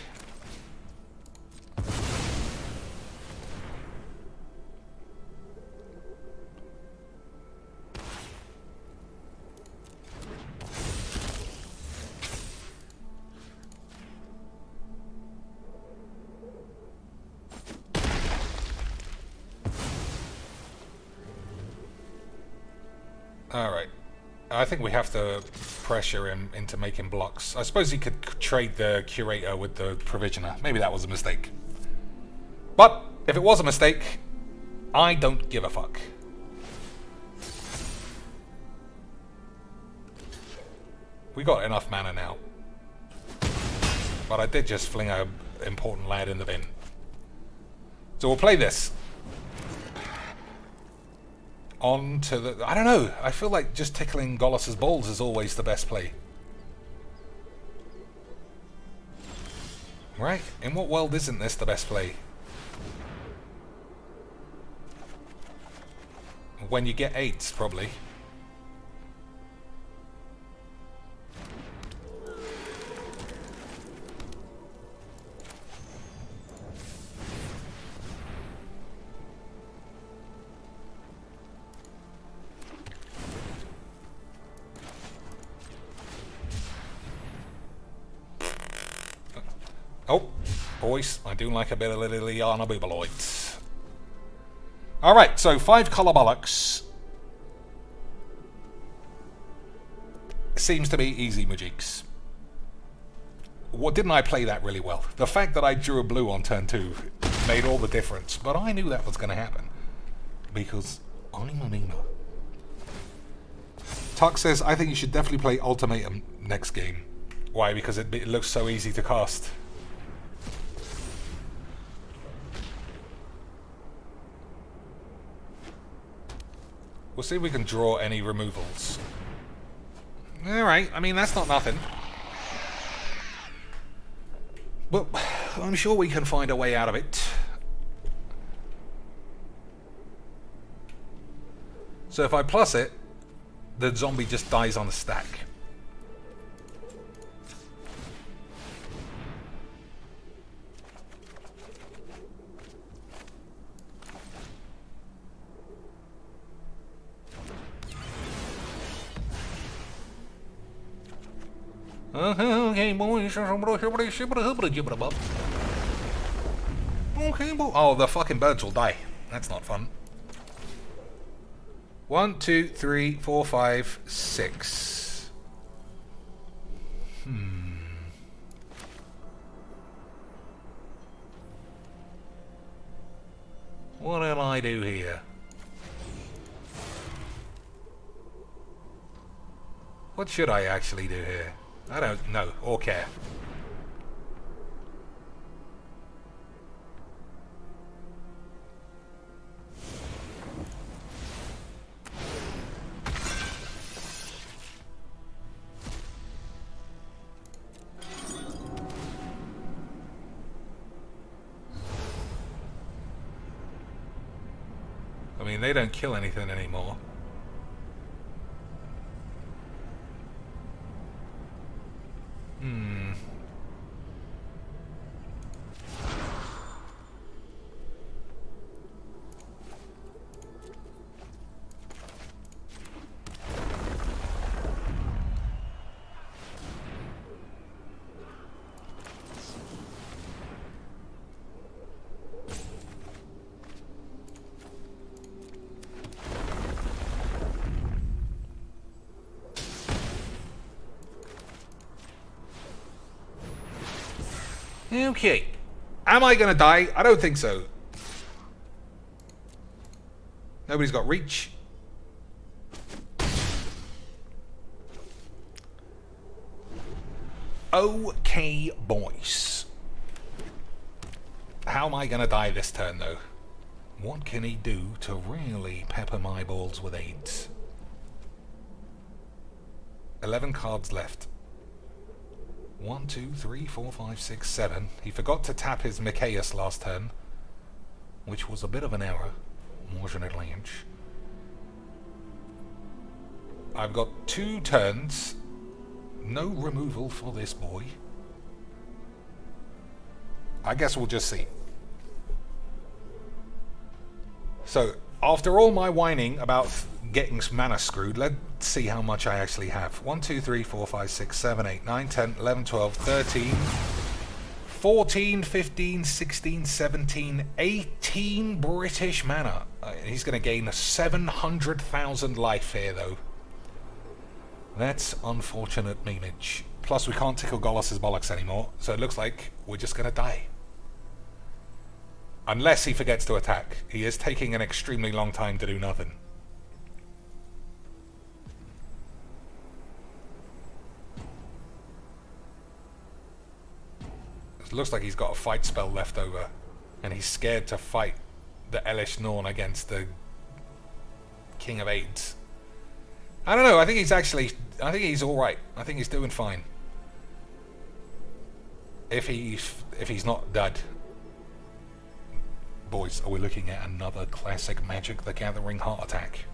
Alright. I think we have to pressure him into making blocks. I suppose he could trade the Curator with the Provisioner. Maybe that was a mistake. But, if it was a mistake, I don't give a fuck. We got enough mana now. But I did just fling a important lad in the bin. So we'll play this. On to the... I don't know. I feel like just tickling Golos' balls is always the best play. Right? In what world isn't this the best play? When you get 8s, probably. Oh, boys, I do like a bit of Liliana Bubaloids. Alright, so 5 colour bollocks. Seems to be easy majiks. What didn't I play that really well? The fact that I drew a blue on turn 2 made all the difference, but I knew that was going to happen. Because I'm a Nina. Tuck says, I think you should definitely play Ultimatum next game. Why? Because it looks so easy to cast. We'll see if we can draw any removals. Alright, I mean, that's not nothing. But I'm sure we can find a way out of it. So if I plus it, the zombie just dies on the stack. Okay, boys. Okay, boy. Oh, the fucking birds will die. That's not fun. 1, 2, 3, 4, 5, 6. What did I do here? What should I actually do here? I don't know or care. I mean, they don't kill anything anymore. Okay. Am I going to die? I don't think so. Nobody's got reach. Okay, boys. How am I going to die this turn, though? What can he do to really pepper my balls with AIDS? 11 cards left. 1, 2, 3, 4, 5, 6, 7. He forgot to tap his Micaeus last turn, which was a bit of an error, wasn't it, Lynch? I've got 2 turns. No removal for this boy. I guess we'll just see. So, after all my whining about getting mana screwed, let's see how much I actually have. 1, 2, 3, 4, 5, 6, 7, 8, 9, 10, 11, 12, 13, 14, 15, 16, 17, 18 British mana. He's going to gain 700,000 life here, though. That's unfortunate memeage. Plus, we can't tickle Golos' bollocks anymore, so it looks like we're just going to die. Unless he forgets to attack. He is taking an extremely long time to do nothing. looks like he's got a fight spell left over. And he's scared to fight the Elish Norn against the King of AIDS. I don't know, I think he's alright. I think he's doing fine. If he's not dead. Boys, are we looking at another classic Magic the Gathering heart attack?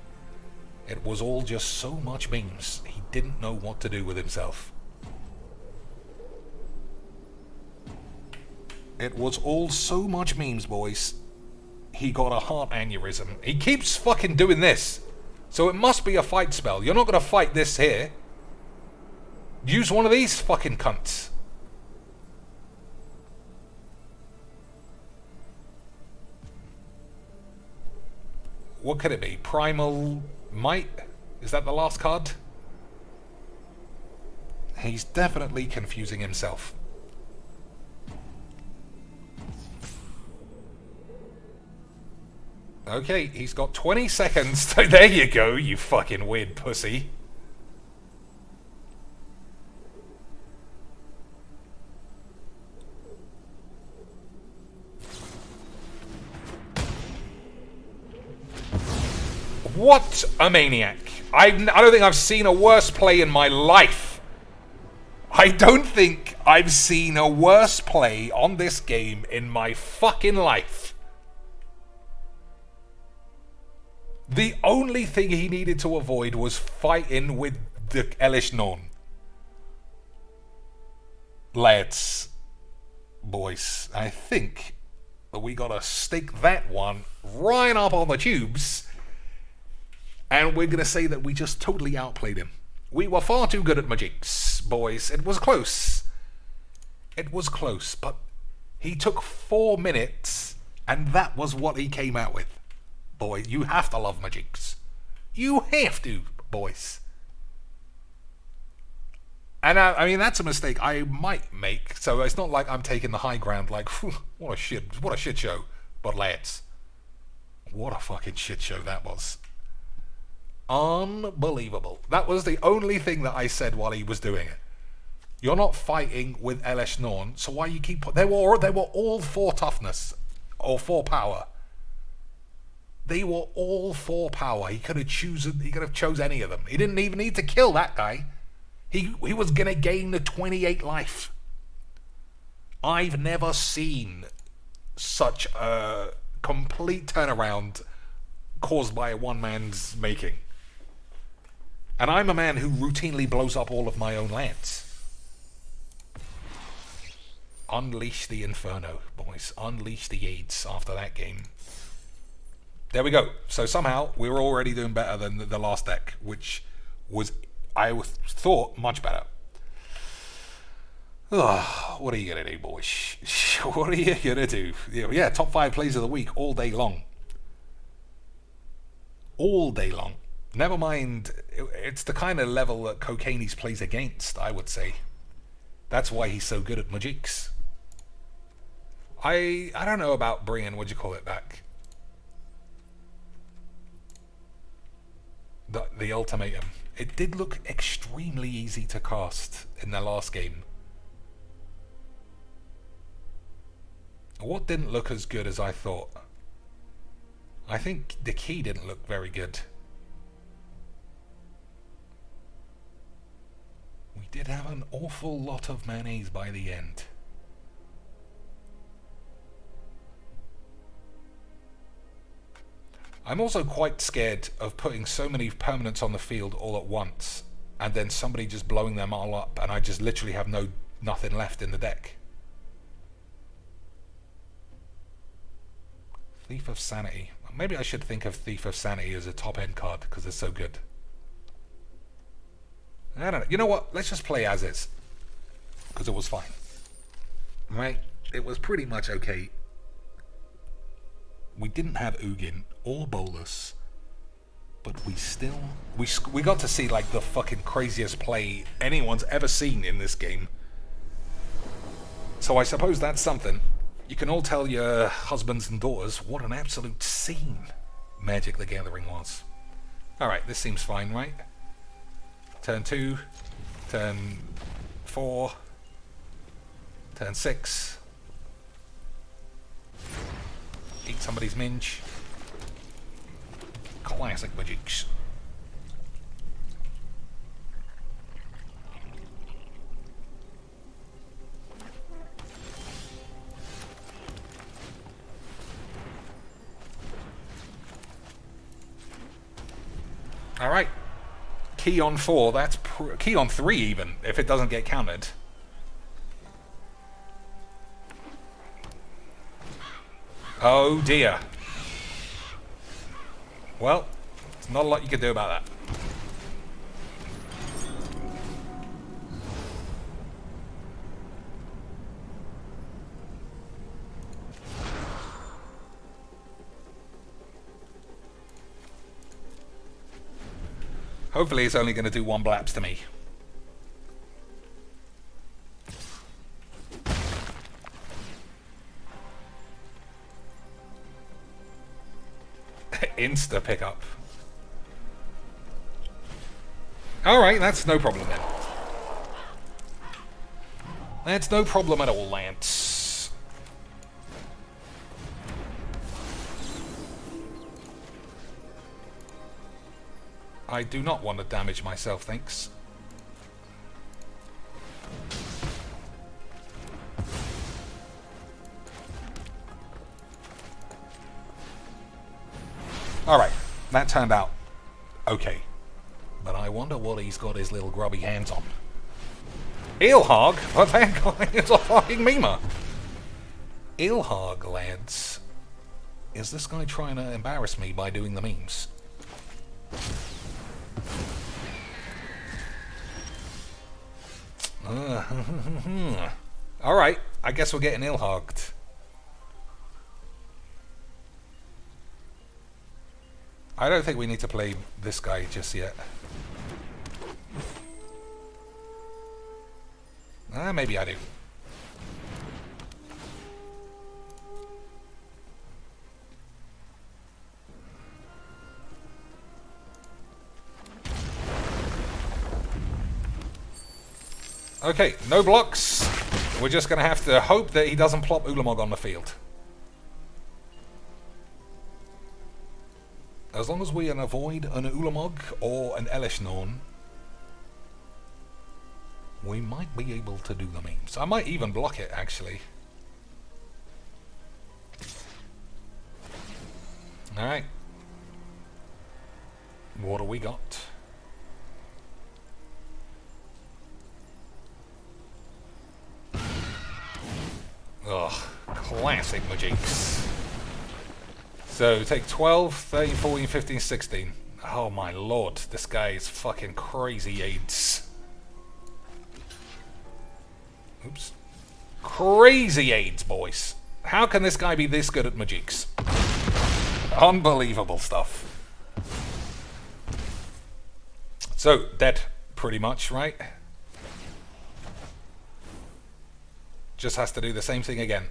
It was all just so much memes, he didn't know what to do with himself. It was all so much memes, boys. He got a heart aneurysm. He keeps fucking doing this. So it must be a fight spell. You're not going to fight this here. Use one of these fucking cunts. What could it be? Primal Might? Is that the last card? He's definitely confusing himself. Okay, he's got 20 seconds. So there you go, you fucking weird pussy. What a maniac. I don't think I've seen a worse play in my life. I don't think I've seen a worse play on this game in my fucking life. The only thing he needed to avoid was fighting with the Elish Norn. Lads, boys, I think that we gotta stick that one right up on the tubes, and we're gonna say that we just totally outplayed him. We were far too good at Magics, boys. It was close. It was close, but he took 4 minutes, and that was what he came out with. Boy, you have to love Magics. You have to, boys. And I mean, that's a mistake I might make, so it's not like I'm taking the high ground like, what a shit show. But lads, what a fucking shit show that was. Unbelievable. That was the only thing that I said while he was doing it. You're not fighting with Elish Norn, so why you keep... They were all for toughness, or for power. They were all for power. He could have chose any of them. He didn't even need to kill that guy. He was gonna gain the 28 life. I've never seen such a complete turnaround caused by one man's making. And I'm a man who routinely blows up all of my own lands. Unleash the Inferno, boys. Unleash the AIDS after that game. There we go. So somehow we were already doing better than the last deck, which was, I thought, much better. Oh, what are you going to do, boys? What are you going to do? Yeah, top 5 plays of the week all day long. All day long. Never mind, it's the kind of level that Cocainis plays against, I would say. That's why he's so good at Magics. I don't know about bringing, back? The ultimatum. It did look extremely easy to cast in the last game. What didn't look as good as I thought? I think the key didn't look very good. We did have an awful lot of mayonnaise by the end. I'm also quite scared of putting so many permanents on the field all at once and then somebody just blowing them all up and I just literally have nothing left in the deck. Thief of Sanity. Maybe I should think of Thief of Sanity as a top end card because it's so good. I don't know. You know what? Let's just play as is. Because it was fine. Right? It was pretty much okay. We didn't have Ugin or Bolus. But we got to see like the fucking craziest play anyone's ever seen in this game. So I suppose that's something. You can all tell your husbands and daughters what an absolute scene Magic the Gathering was. Alright, this seems fine, right? Turn 2, turn 4, turn 6, Eat somebody's minge. Classic magics. Alright. Key on 4, that's key on 3 even, if it doesn't get counted. Oh dear. Well, there's not a lot you can do about that. Hopefully it's only going to do 1 blaps to me. Insta pickup. Alright, that's no problem then. That's no problem at all, Lance. I do not want to damage myself, thanks. Alright, that turned out okay. But I wonder what he's got his little grubby hands on. Eelhog? But that guy is a fucking memer. Eelhog, lads. Is this guy trying to embarrass me by doing the memes? Alright, I guess we're getting Eelhogged. I don't think we need to play this guy just yet. Maybe I do. Okay, no blocks. We're just going to have to hope that he doesn't plop Ulamog on the field. As long as we can avoid an Ulamog or an Elishnorn, we might be able to do the memes. I might even block it, actually. Alright. What do we got? Ugh, classic Majinx. So take 12, 13, 14, 15, 16. Oh my lord, this guy is fucking crazy AIDS. Oops. Crazy AIDS, boys. How can this guy be this good at Majinx? Unbelievable stuff. So, dead, pretty much, right? Just has to do the same thing again.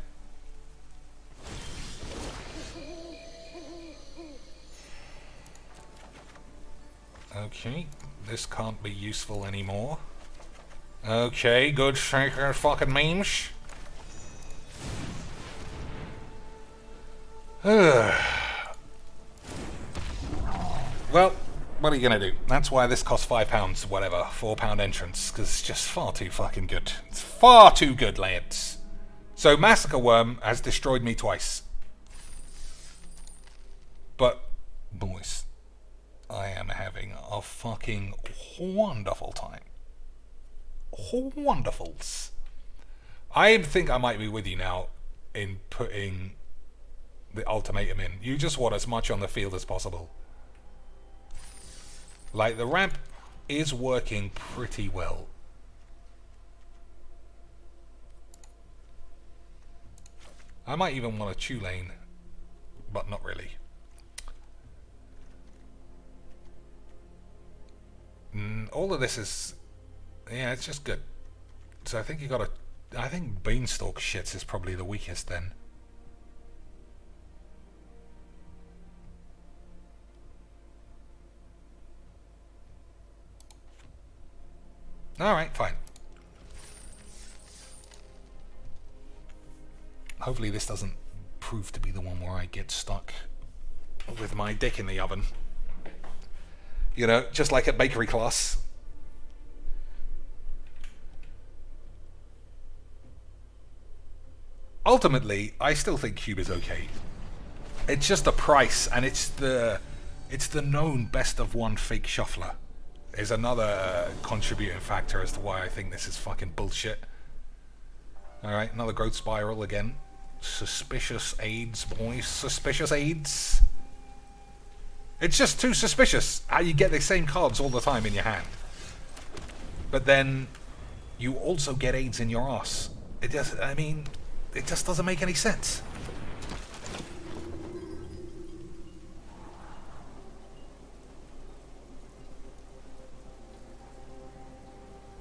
Okay, this can't be useful anymore. Okay, good shaker fucking memes. Well, what are you gonna do? That's why this costs £5, whatever, £4 entrance, because it's just far too fucking good. It's far too good, lads. So Massacre Worm has destroyed me twice. But, boys, I am having a fucking wonderful time. Wonderfuls. I think I might be with you now in putting the ultimatum in. You just want as much on the field as possible. Like, the ramp is working pretty well. I might even want a Chew lane, but not really. All of this is... yeah, it's just good. So I think you gotta... I think Beanstalk shits is probably the weakest then. Alright, fine. Hopefully this doesn't prove to be the one where I get stuck with my dick in the oven. You know, just like at bakery class. Ultimately, I still think Cube is okay. It's just the price, and it's the known best of one fake shuffler is another contributing factor as to why I think this is fucking bullshit. Alright, another growth spiral again. Suspicious aids, boys. Suspicious aids. It's just too suspicious how you get the same cards all the time in your hand. But then you also get aids in your ass. It just, I mean, it just doesn't make any sense.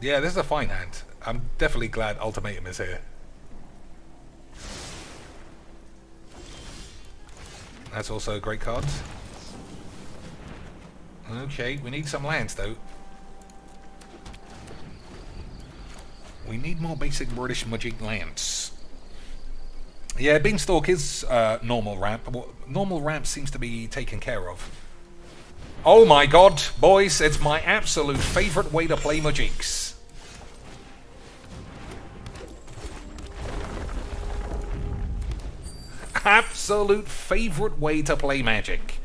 Yeah, this is a fine hand. I'm definitely glad Ultimatum is here. That's also a great card. Okay, we need some lands though. We need more basic British Magic lands. Yeah, Beanstalk is normal ramp. Normal ramp seems to be taken care of. Oh my god, boys, it's my absolute favourite way to play Magics. Absolute favourite way to play Magic.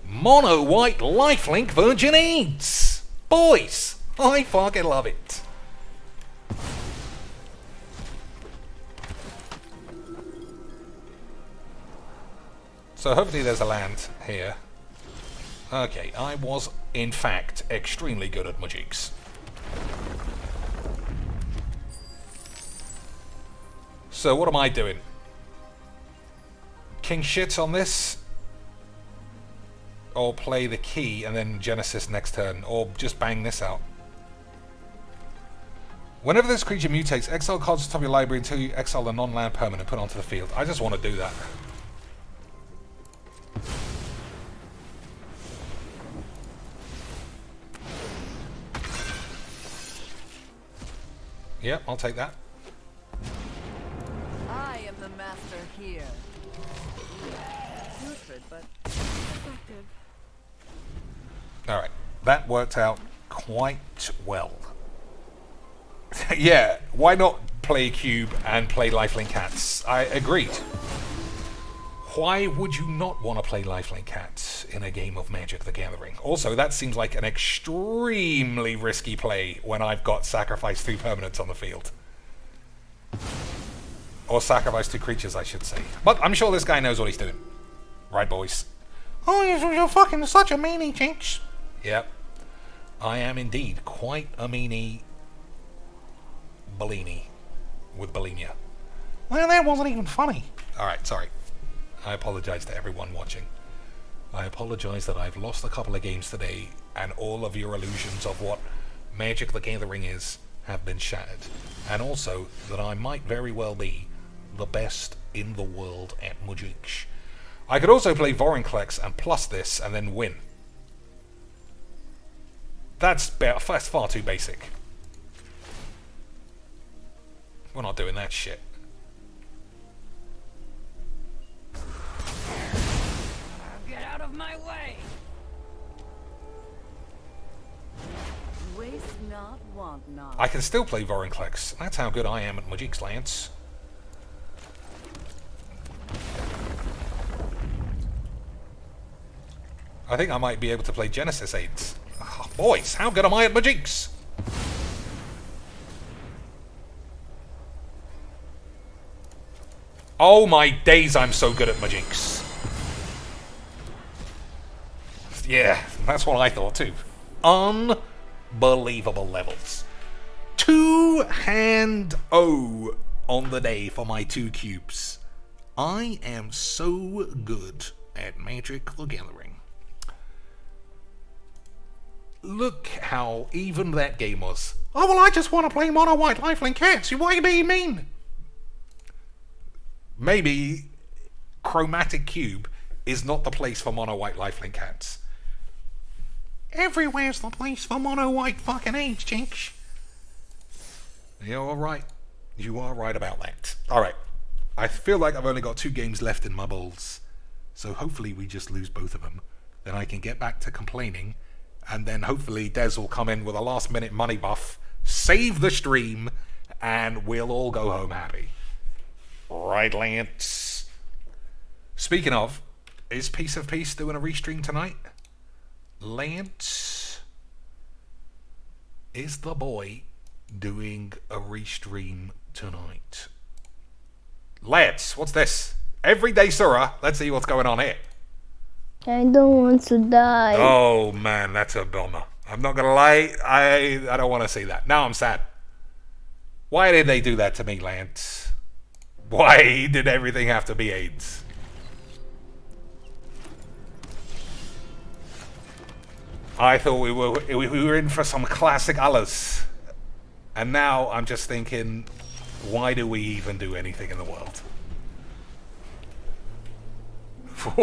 Mono white lifelink Virgin Aids. Boys, I fucking love it. So hopefully there's a land here. Okay, I was in fact extremely good at Magics. So what am I doing? King shit on this? Or play the key and then Genesis next turn? Or just bang this out? Whenever this creature mutates, exile cards to the top of your library until you exile the non-land permanent put onto the field. I just want to do that. Yep, I'll take that. I am the master here. Putrid, but effective. Alright, that worked out quite well. Yeah, why not play Cube and play Lifelink Cats? I agreed. Why would you not want to play Lifelink Cats in a game of Magic the Gathering? Also, that seems like an extremely risky play when I've got sacrifice 2 permanents on the field. Or sacrifice 2 creatures, I should say. But I'm sure this guy knows what he's doing. Right, boys? Oh, you're fucking such a meanie, Jinx. Yep. I am indeed quite a meanie Bellini with bulimia. Well, that wasn't even funny. Alright, sorry. I apologize to everyone watching. I apologize that I've lost a couple of games today and all of your illusions of what Magic the Gathering is have been shattered. And also that I might very well be the best in the world at Magic. I could also play Vorinclex and plus this and then win. That's far too basic. We're not doing that shit. Get out of my way! Waste not, want not. I can still play Vorinclex. That's how good I am at Magic's Lance. I think I might be able to play Genesis Aids. Oh, boys, how good am I at Magic's? Oh my days, I'm so good at Magic's. Yeah, that's what I thought too. Unbelievable levels. 2-hand O on the day for my 2 cubes. I am so good at Magic the Gathering. Look how even that game was. Oh, well, I just want to play Mono White Lifelink Cats. Why do you mean? Maybe Chromatic Cube is not the place for Mono White Lifelink Cats. Everywhere's the place for Mono White fucking Aids, Jinx. You're right. You are right about that. Alright. I feel like I've only got 2 games left in my bowls. So hopefully we just lose both of them. Then I can get back to complaining. And then hopefully Des will come in with a last minute money buff, save the stream, and we'll all go home happy. Right, Lance? Speaking of, is Piece of Peace doing a restream tonight? Lance? Is the boy doing a restream tonight? Lance, what's this? Everyday Surah. Let's see what's going on here. I don't want to die. Oh man, that's a bummer. I'm not gonna lie, I don't want to see that. Now I'm sad. Why did they do that to me, Lance? Why did everything have to be AIDS? I thought we were in for some classic Allahs. And now I'm just thinking, why do we even do anything in the world?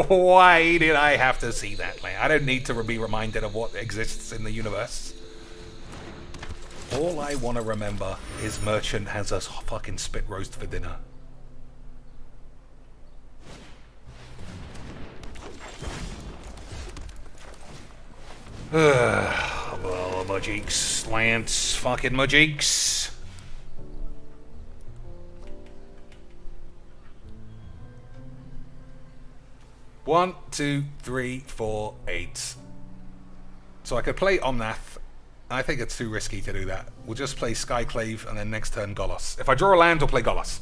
Why did I have to see that, man? I don't need to be reminded of what exists in the universe. All I want to remember is Merchant has us fucking spit roast for dinner. Well, Majiks, Lance, fucking Majiks. One, 2, 3, 4, 8. So I could play Omnath. I think it's too risky to do that. We'll just play Skyclave and then next turn Golos. If I draw a land, I'll play Golos.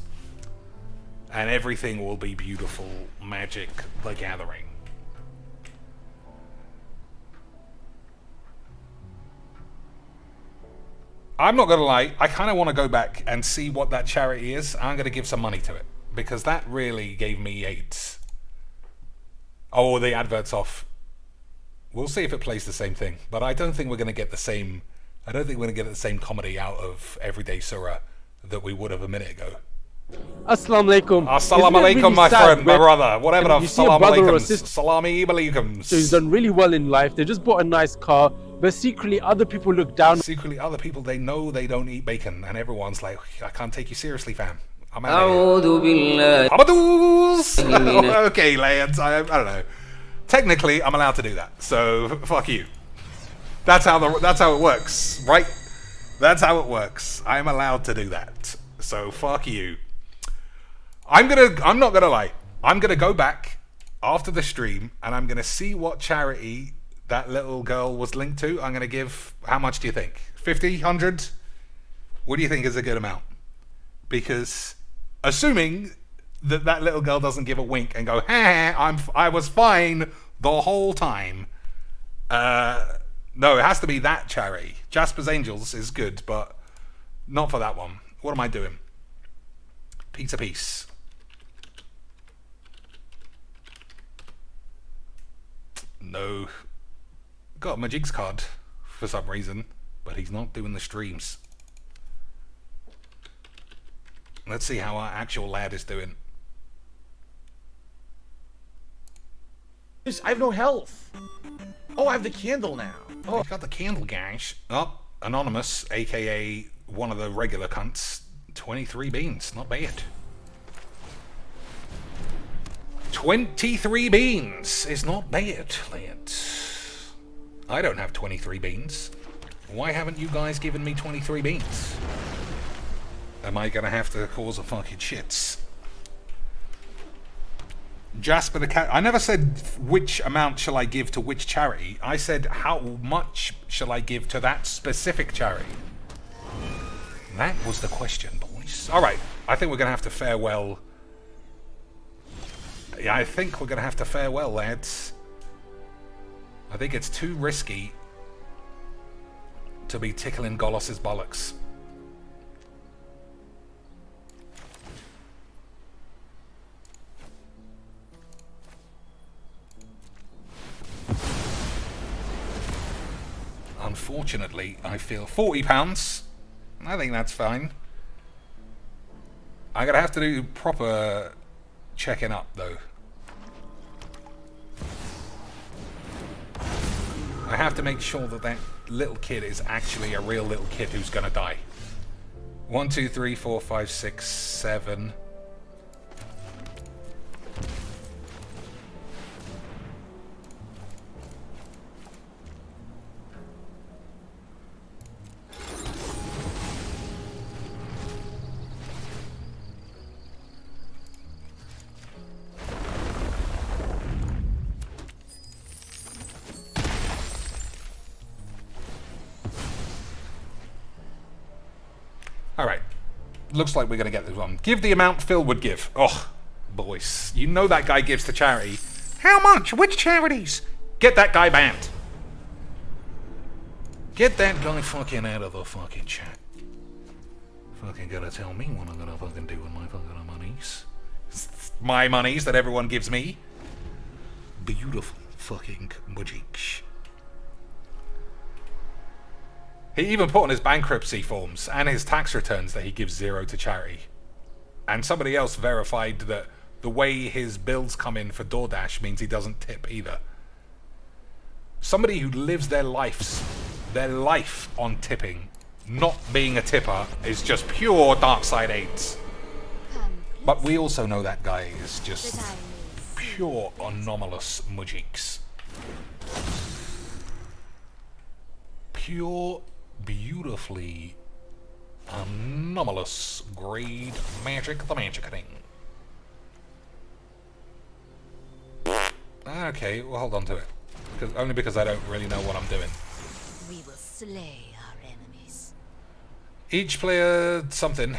And everything will be beautiful. Magic the Gathering. I'm not going to lie, I kind of want to go back and see what that charity is. I'm going to give some money to it. Because that really gave me 8. Oh, the advert's off. We'll see if it plays the same thing. But I don't think we're going to get the same... I don't think we're going to get the same comedy out of Everyday Surah that we would have a minute ago. Assalamu alaikum. Assalamu alaikum, my friend, my brother. Whatever the Assalamu alaikum. Salami alaikum. So he's done really well in life. They just bought a nice car, but secretly other people look down. Secretly other people, they know they don't eat bacon, and everyone's like, I can't take you seriously, fam. I'm out of here. Okay, lads, I don't know. Technically, I'm allowed to do that, so fuck you. That's how it works, right? That's how it works. I'm allowed to do that, so fuck you. I'm not gonna lie. I'm gonna go back after the stream and I'm gonna see what charity that little girl was linked to. I'm gonna give. How much do you think? 50, 100? What do you think is a good amount? Because assuming that little girl doesn't give a wink and go, "Ha, I was fine the whole time." No, it has to be that charity. Jasper's Angels is good, but not for that one. What am I doing? Pizza Piece. No. Got a Magic's card for some reason, but he's not doing the streams. Let's see how our actual lad is doing. I have no health. Oh, I have the candle now. Oh, got the candle, guys. Oh, Anonymous, aka one of the regular cunts. 23 beans, not bad. 23 beans is not bad, Lance. I don't have 23 beans. Why haven't you guys given me 23 beans? Am I gonna have to cause a fucking shits? Jasper the Cat. I never said which amount shall I give to which charity. I said how much shall I give to that specific charity. That was the question, boys. Alright, I think we're gonna have to farewell. Yeah, I think we're gonna have to farewell, lads. I think it's too risky to be tickling Golos's bollocks. Unfortunately, I feel £40. I think that's fine. I'm gonna have to do proper checking up though. I have to make sure that that little kid is actually a real little kid who's gonna die. 1, 2, 3, 4, 5, 6, 7. looks like we're going to get this one. Give the amount Phil would give. Oh, boys. You know that guy gives to charity. How much? Which charities? Get that guy banned. Get that guy fucking out of the fucking chat. Fucking gotta tell me what I'm gonna fucking do with my fucking monies. My monies that everyone gives me. Beautiful fucking mujik. He even put on his bankruptcy forms and his tax returns that he gives 0 to charity. And somebody else verified that the way his bills come in for DoorDash means he doesn't tip either. Somebody who lives their life on tipping, not being a tipper, is just pure dark side AIDS. But we also know that guy is just pure anomalous mujiks. Pure, beautifully anomalous grade magic, the magic thing. Okay, we'll hold on to it. Only because I don't really know what I'm doing. We will slay our enemies. Each player something.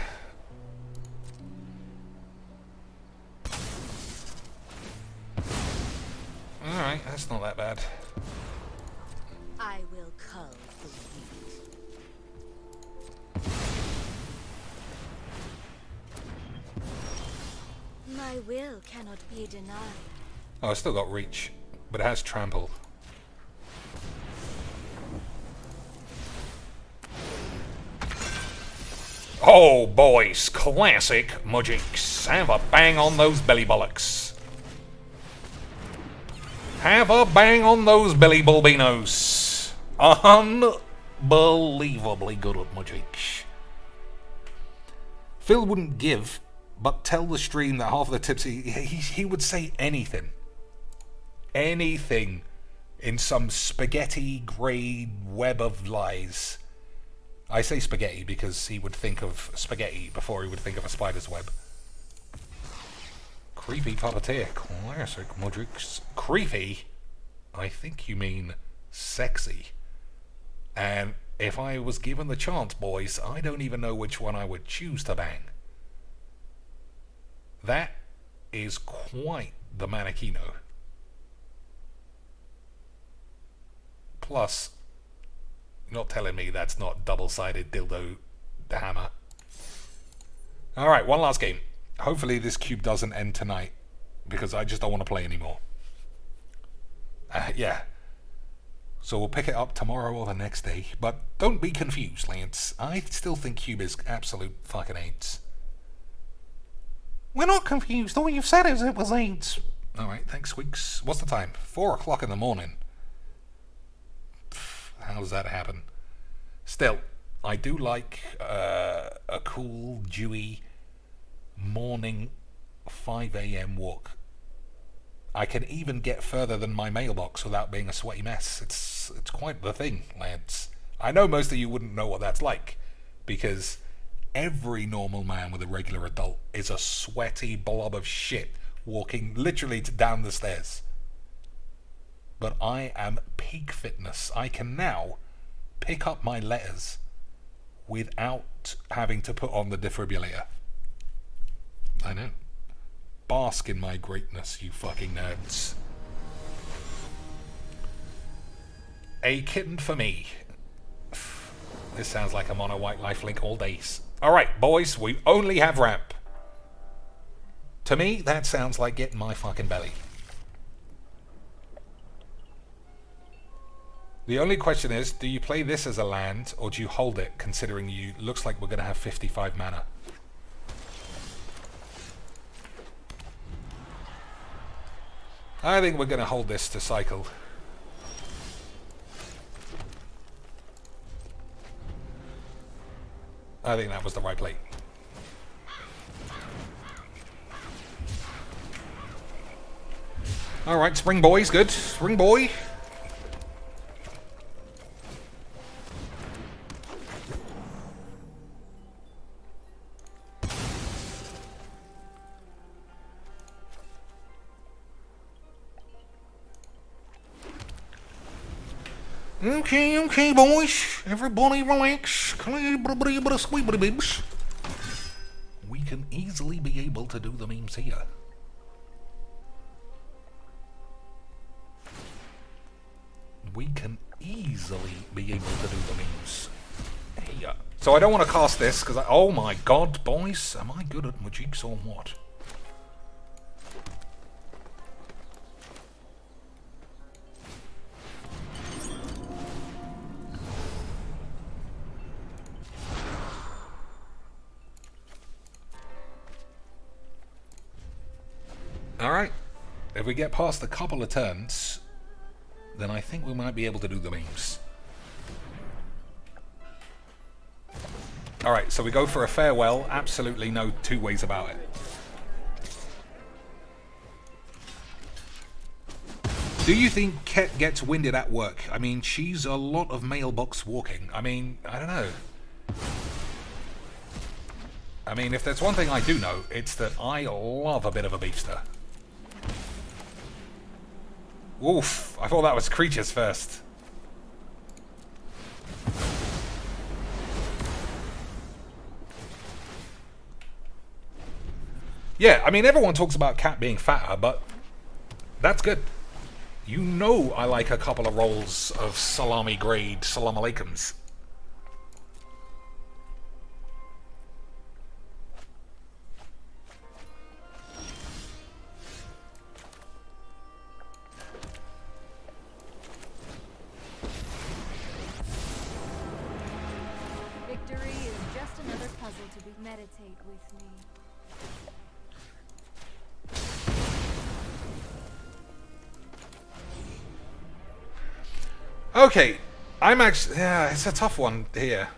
Alright, that's not that bad. I will cull the weak. My will cannot be denied. Oh, it's still got reach, but it has trample. Oh, boys, classic mujiks. Have a bang on those belly bollocks. Have a bang on those belly bulbinos. Unbelievably good at mujiks. Phil wouldn't give, but tell the stream that half of the tips he would say anything. Anything in some spaghetti grade web of lies. I say spaghetti because he would think of spaghetti before he would think of a spider's web. Creepy puppeteer. Classic Mudrix. Creepy? I think you mean sexy. And if I was given the chance, boys, I don't even know which one I would choose to bang. That is quite the Manakino. Plus, you're not telling me that's not double-sided dildo hammer. Alright, one last game. Hopefully this cube doesn't end tonight, because I just don't want to play anymore. Yeah. So we'll pick it up tomorrow or the next day, but don't be confused, Lance. I still think cube is absolute fucking AIDS. We're not confused. All you've said is it was AIDS. Alright, thanks, Squeaks. What's the time? 4 o'clock in the morning. How does that happen? Still, I do like a cool, dewy morning 5 a.m. walk. I can even get further than my mailbox without being a sweaty mess. It's quite the thing, lads. I know most of you wouldn't know what that's like, because every normal man with a regular adult is a sweaty blob of shit walking literally down the stairs. But I am peak fitness. I can now pick up my letters without having to put on the defibrillator. I know. Bask in my greatness, you fucking nerds. A kitten for me. This sounds like I'm on a White Life Link all days. Alright, boys, we only have ramp. To me, that sounds like getting my fucking belly. The only question is, do you play this as a land, or do you hold it, considering you looks like we're going to have 55 mana? I think we're going to hold this to cycle. I think that was the right play. Alright, Spring Boy's good. Spring Boy. Okay, boys. Everybody relax. can easily be able to do the memes here. We can easily be able to do the memes here. So I don't want to cast this because oh my god, boys, am I good at magics or what? Alright, if we get past a couple of turns, then I think we might be able to do the memes. Alright, so we go for a farewell, absolutely no two ways about it. Do you think Ket gets winded at work? I mean, she's a lot of mailbox walking. I mean, I don't know. I mean, if there's one thing I do know, it's that I love a bit of a beefster. Oof, I thought that was creatures first. Yeah, I mean, everyone talks about Cat being fatter, but that's good. You know I like a couple of rolls of salami grade salam aleikums. Victory is just another puzzle to be. Meditate with me. Okay, I'm actually... Yeah, it's a tough one here.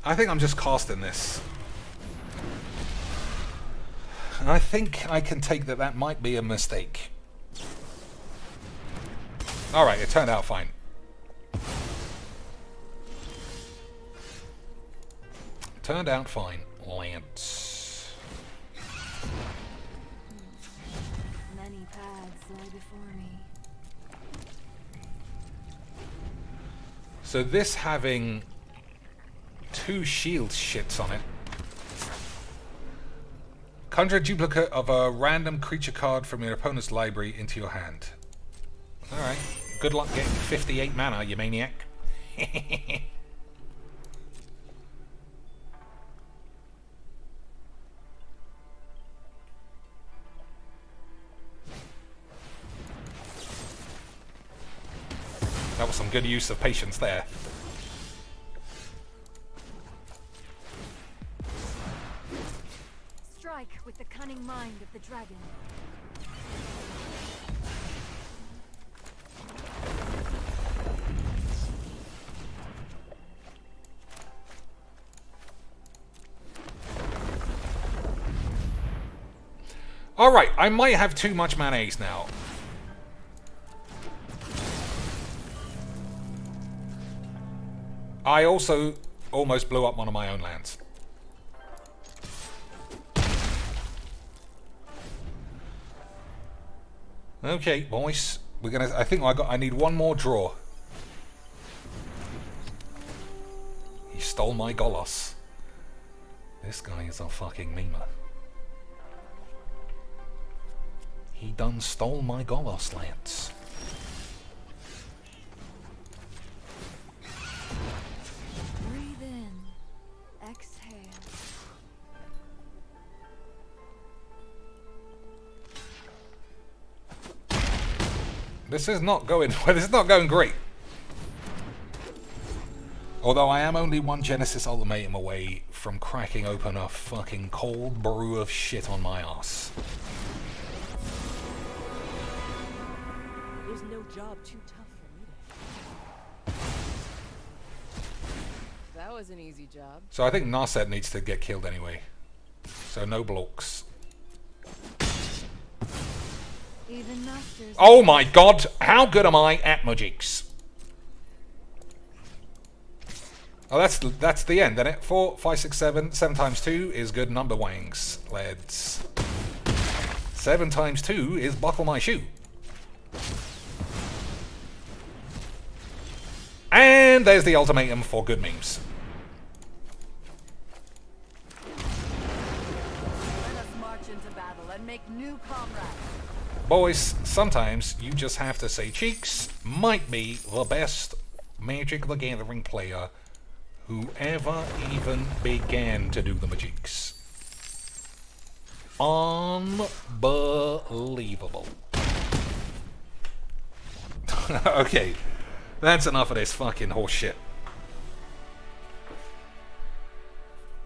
I think I'm just casting this. And I think I can take that that might be a mistake. Alright, it turned out fine. Turned out fine. Lance. Many paths lie before me. So this having 2 shield shits on it. Conjure a duplicate of a random creature card from your opponent's library into your hand. Alright. Good luck getting 58 mana, you maniac. That was some good use of patience there. Strike with the cunning mind of the dragon. Alright, I might have too much mayonnaise now. I also almost blew up one of my own lands. Okay, boys. We're gonna I need one more draw. He stole my Golos. This guy is a fucking memer. He done stole my Golos, Lance. Breathe in. Exhale. This is not going this is not going great. Although I am only one Genesis Ultimatum away from cracking open a fucking cold brew of shit on my ass. There's no job too tough for me to... That was an easy job. So I think Narset needs to get killed anyway. So no blocks. Even masters. Oh my god, how good am I at magics? Oh, that's the end, isn't it? 4, 5, 6, 7. 7 times 2 is good number wangs, lads. 7 times 2 is buckle my shoe. And there's the ultimatum for good memes. make new comrades. Boys, sometimes you just have to say Cheeks might be the best Magic the Gathering player who ever even began to do the magics. Unbelievable. Okay, that's enough of this fucking horseshit.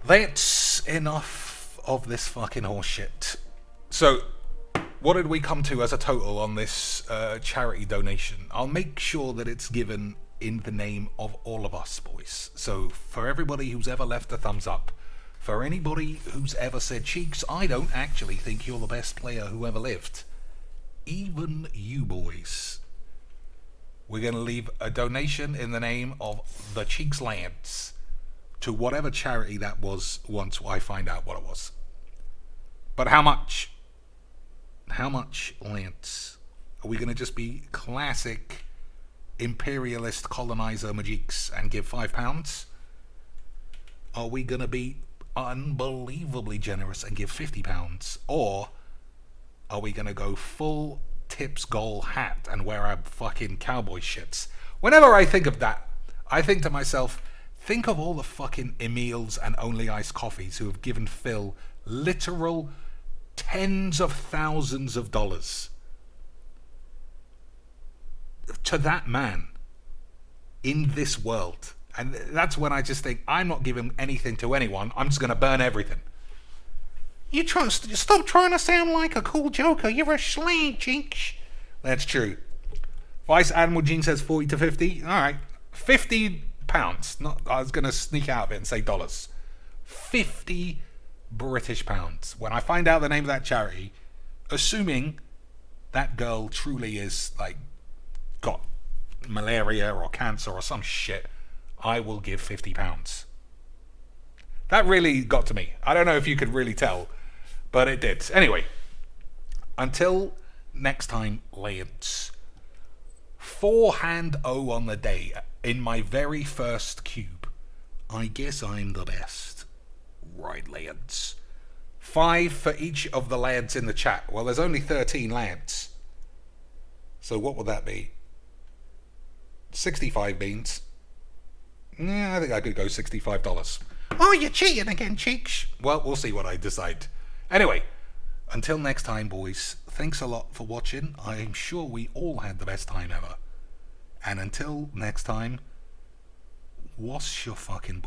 That's enough of this fucking horseshit. So, what did we come to as a total on this charity donation? I'll make sure that it's given in the name of all of us, boys. So, for everybody who's ever left a thumbs up, for anybody who's ever said, Cheeks, I don't actually think you're the best player who ever lived, even you boys, we're going to leave a donation in the name of the Cheeks Lands to whatever charity that was once I find out what it was. But how much? How much, Lance? Are we going to just be classic imperialist colonizer magics and give £5? Are we going to be unbelievably generous and give £50? Or are we going to go full tips goal hat and wear our fucking cowboy shits? Whenever I think of that, I think to myself, think of all the fucking Emils and Only Iced Coffees who have given Phil literal tens of thousands of dollars to that man in this world. And that's when I just think, I'm not giving anything to anyone, I'm just going to burn everything. Stop trying to sound like a cool joker, you're a slag, Cheeks. That's true. Vice Admiral Gene says 40 to 50. Alright, £50. Not, I was going to sneak out of it and say dollars. 50 British pounds. When I find out the name of that charity, assuming that girl truly is like got malaria or cancer or some shit, I will give £50. That really got to me. I don't know if you could really tell, but it did. Anyway, until next time, lads. 4-hand O on the day in my very first cube. I guess I'm the best. Right, lads. 5 for each of the lads in the chat. Well, there's only 13 lads. So what would that be? 65 beans. Yeah, I think I could go $65. Oh, you're cheating again, Cheeks. Well, we'll see what I decide. Anyway, until next time, boys, thanks a lot for watching. I'm sure we all had the best time ever. And until next time, wash your fucking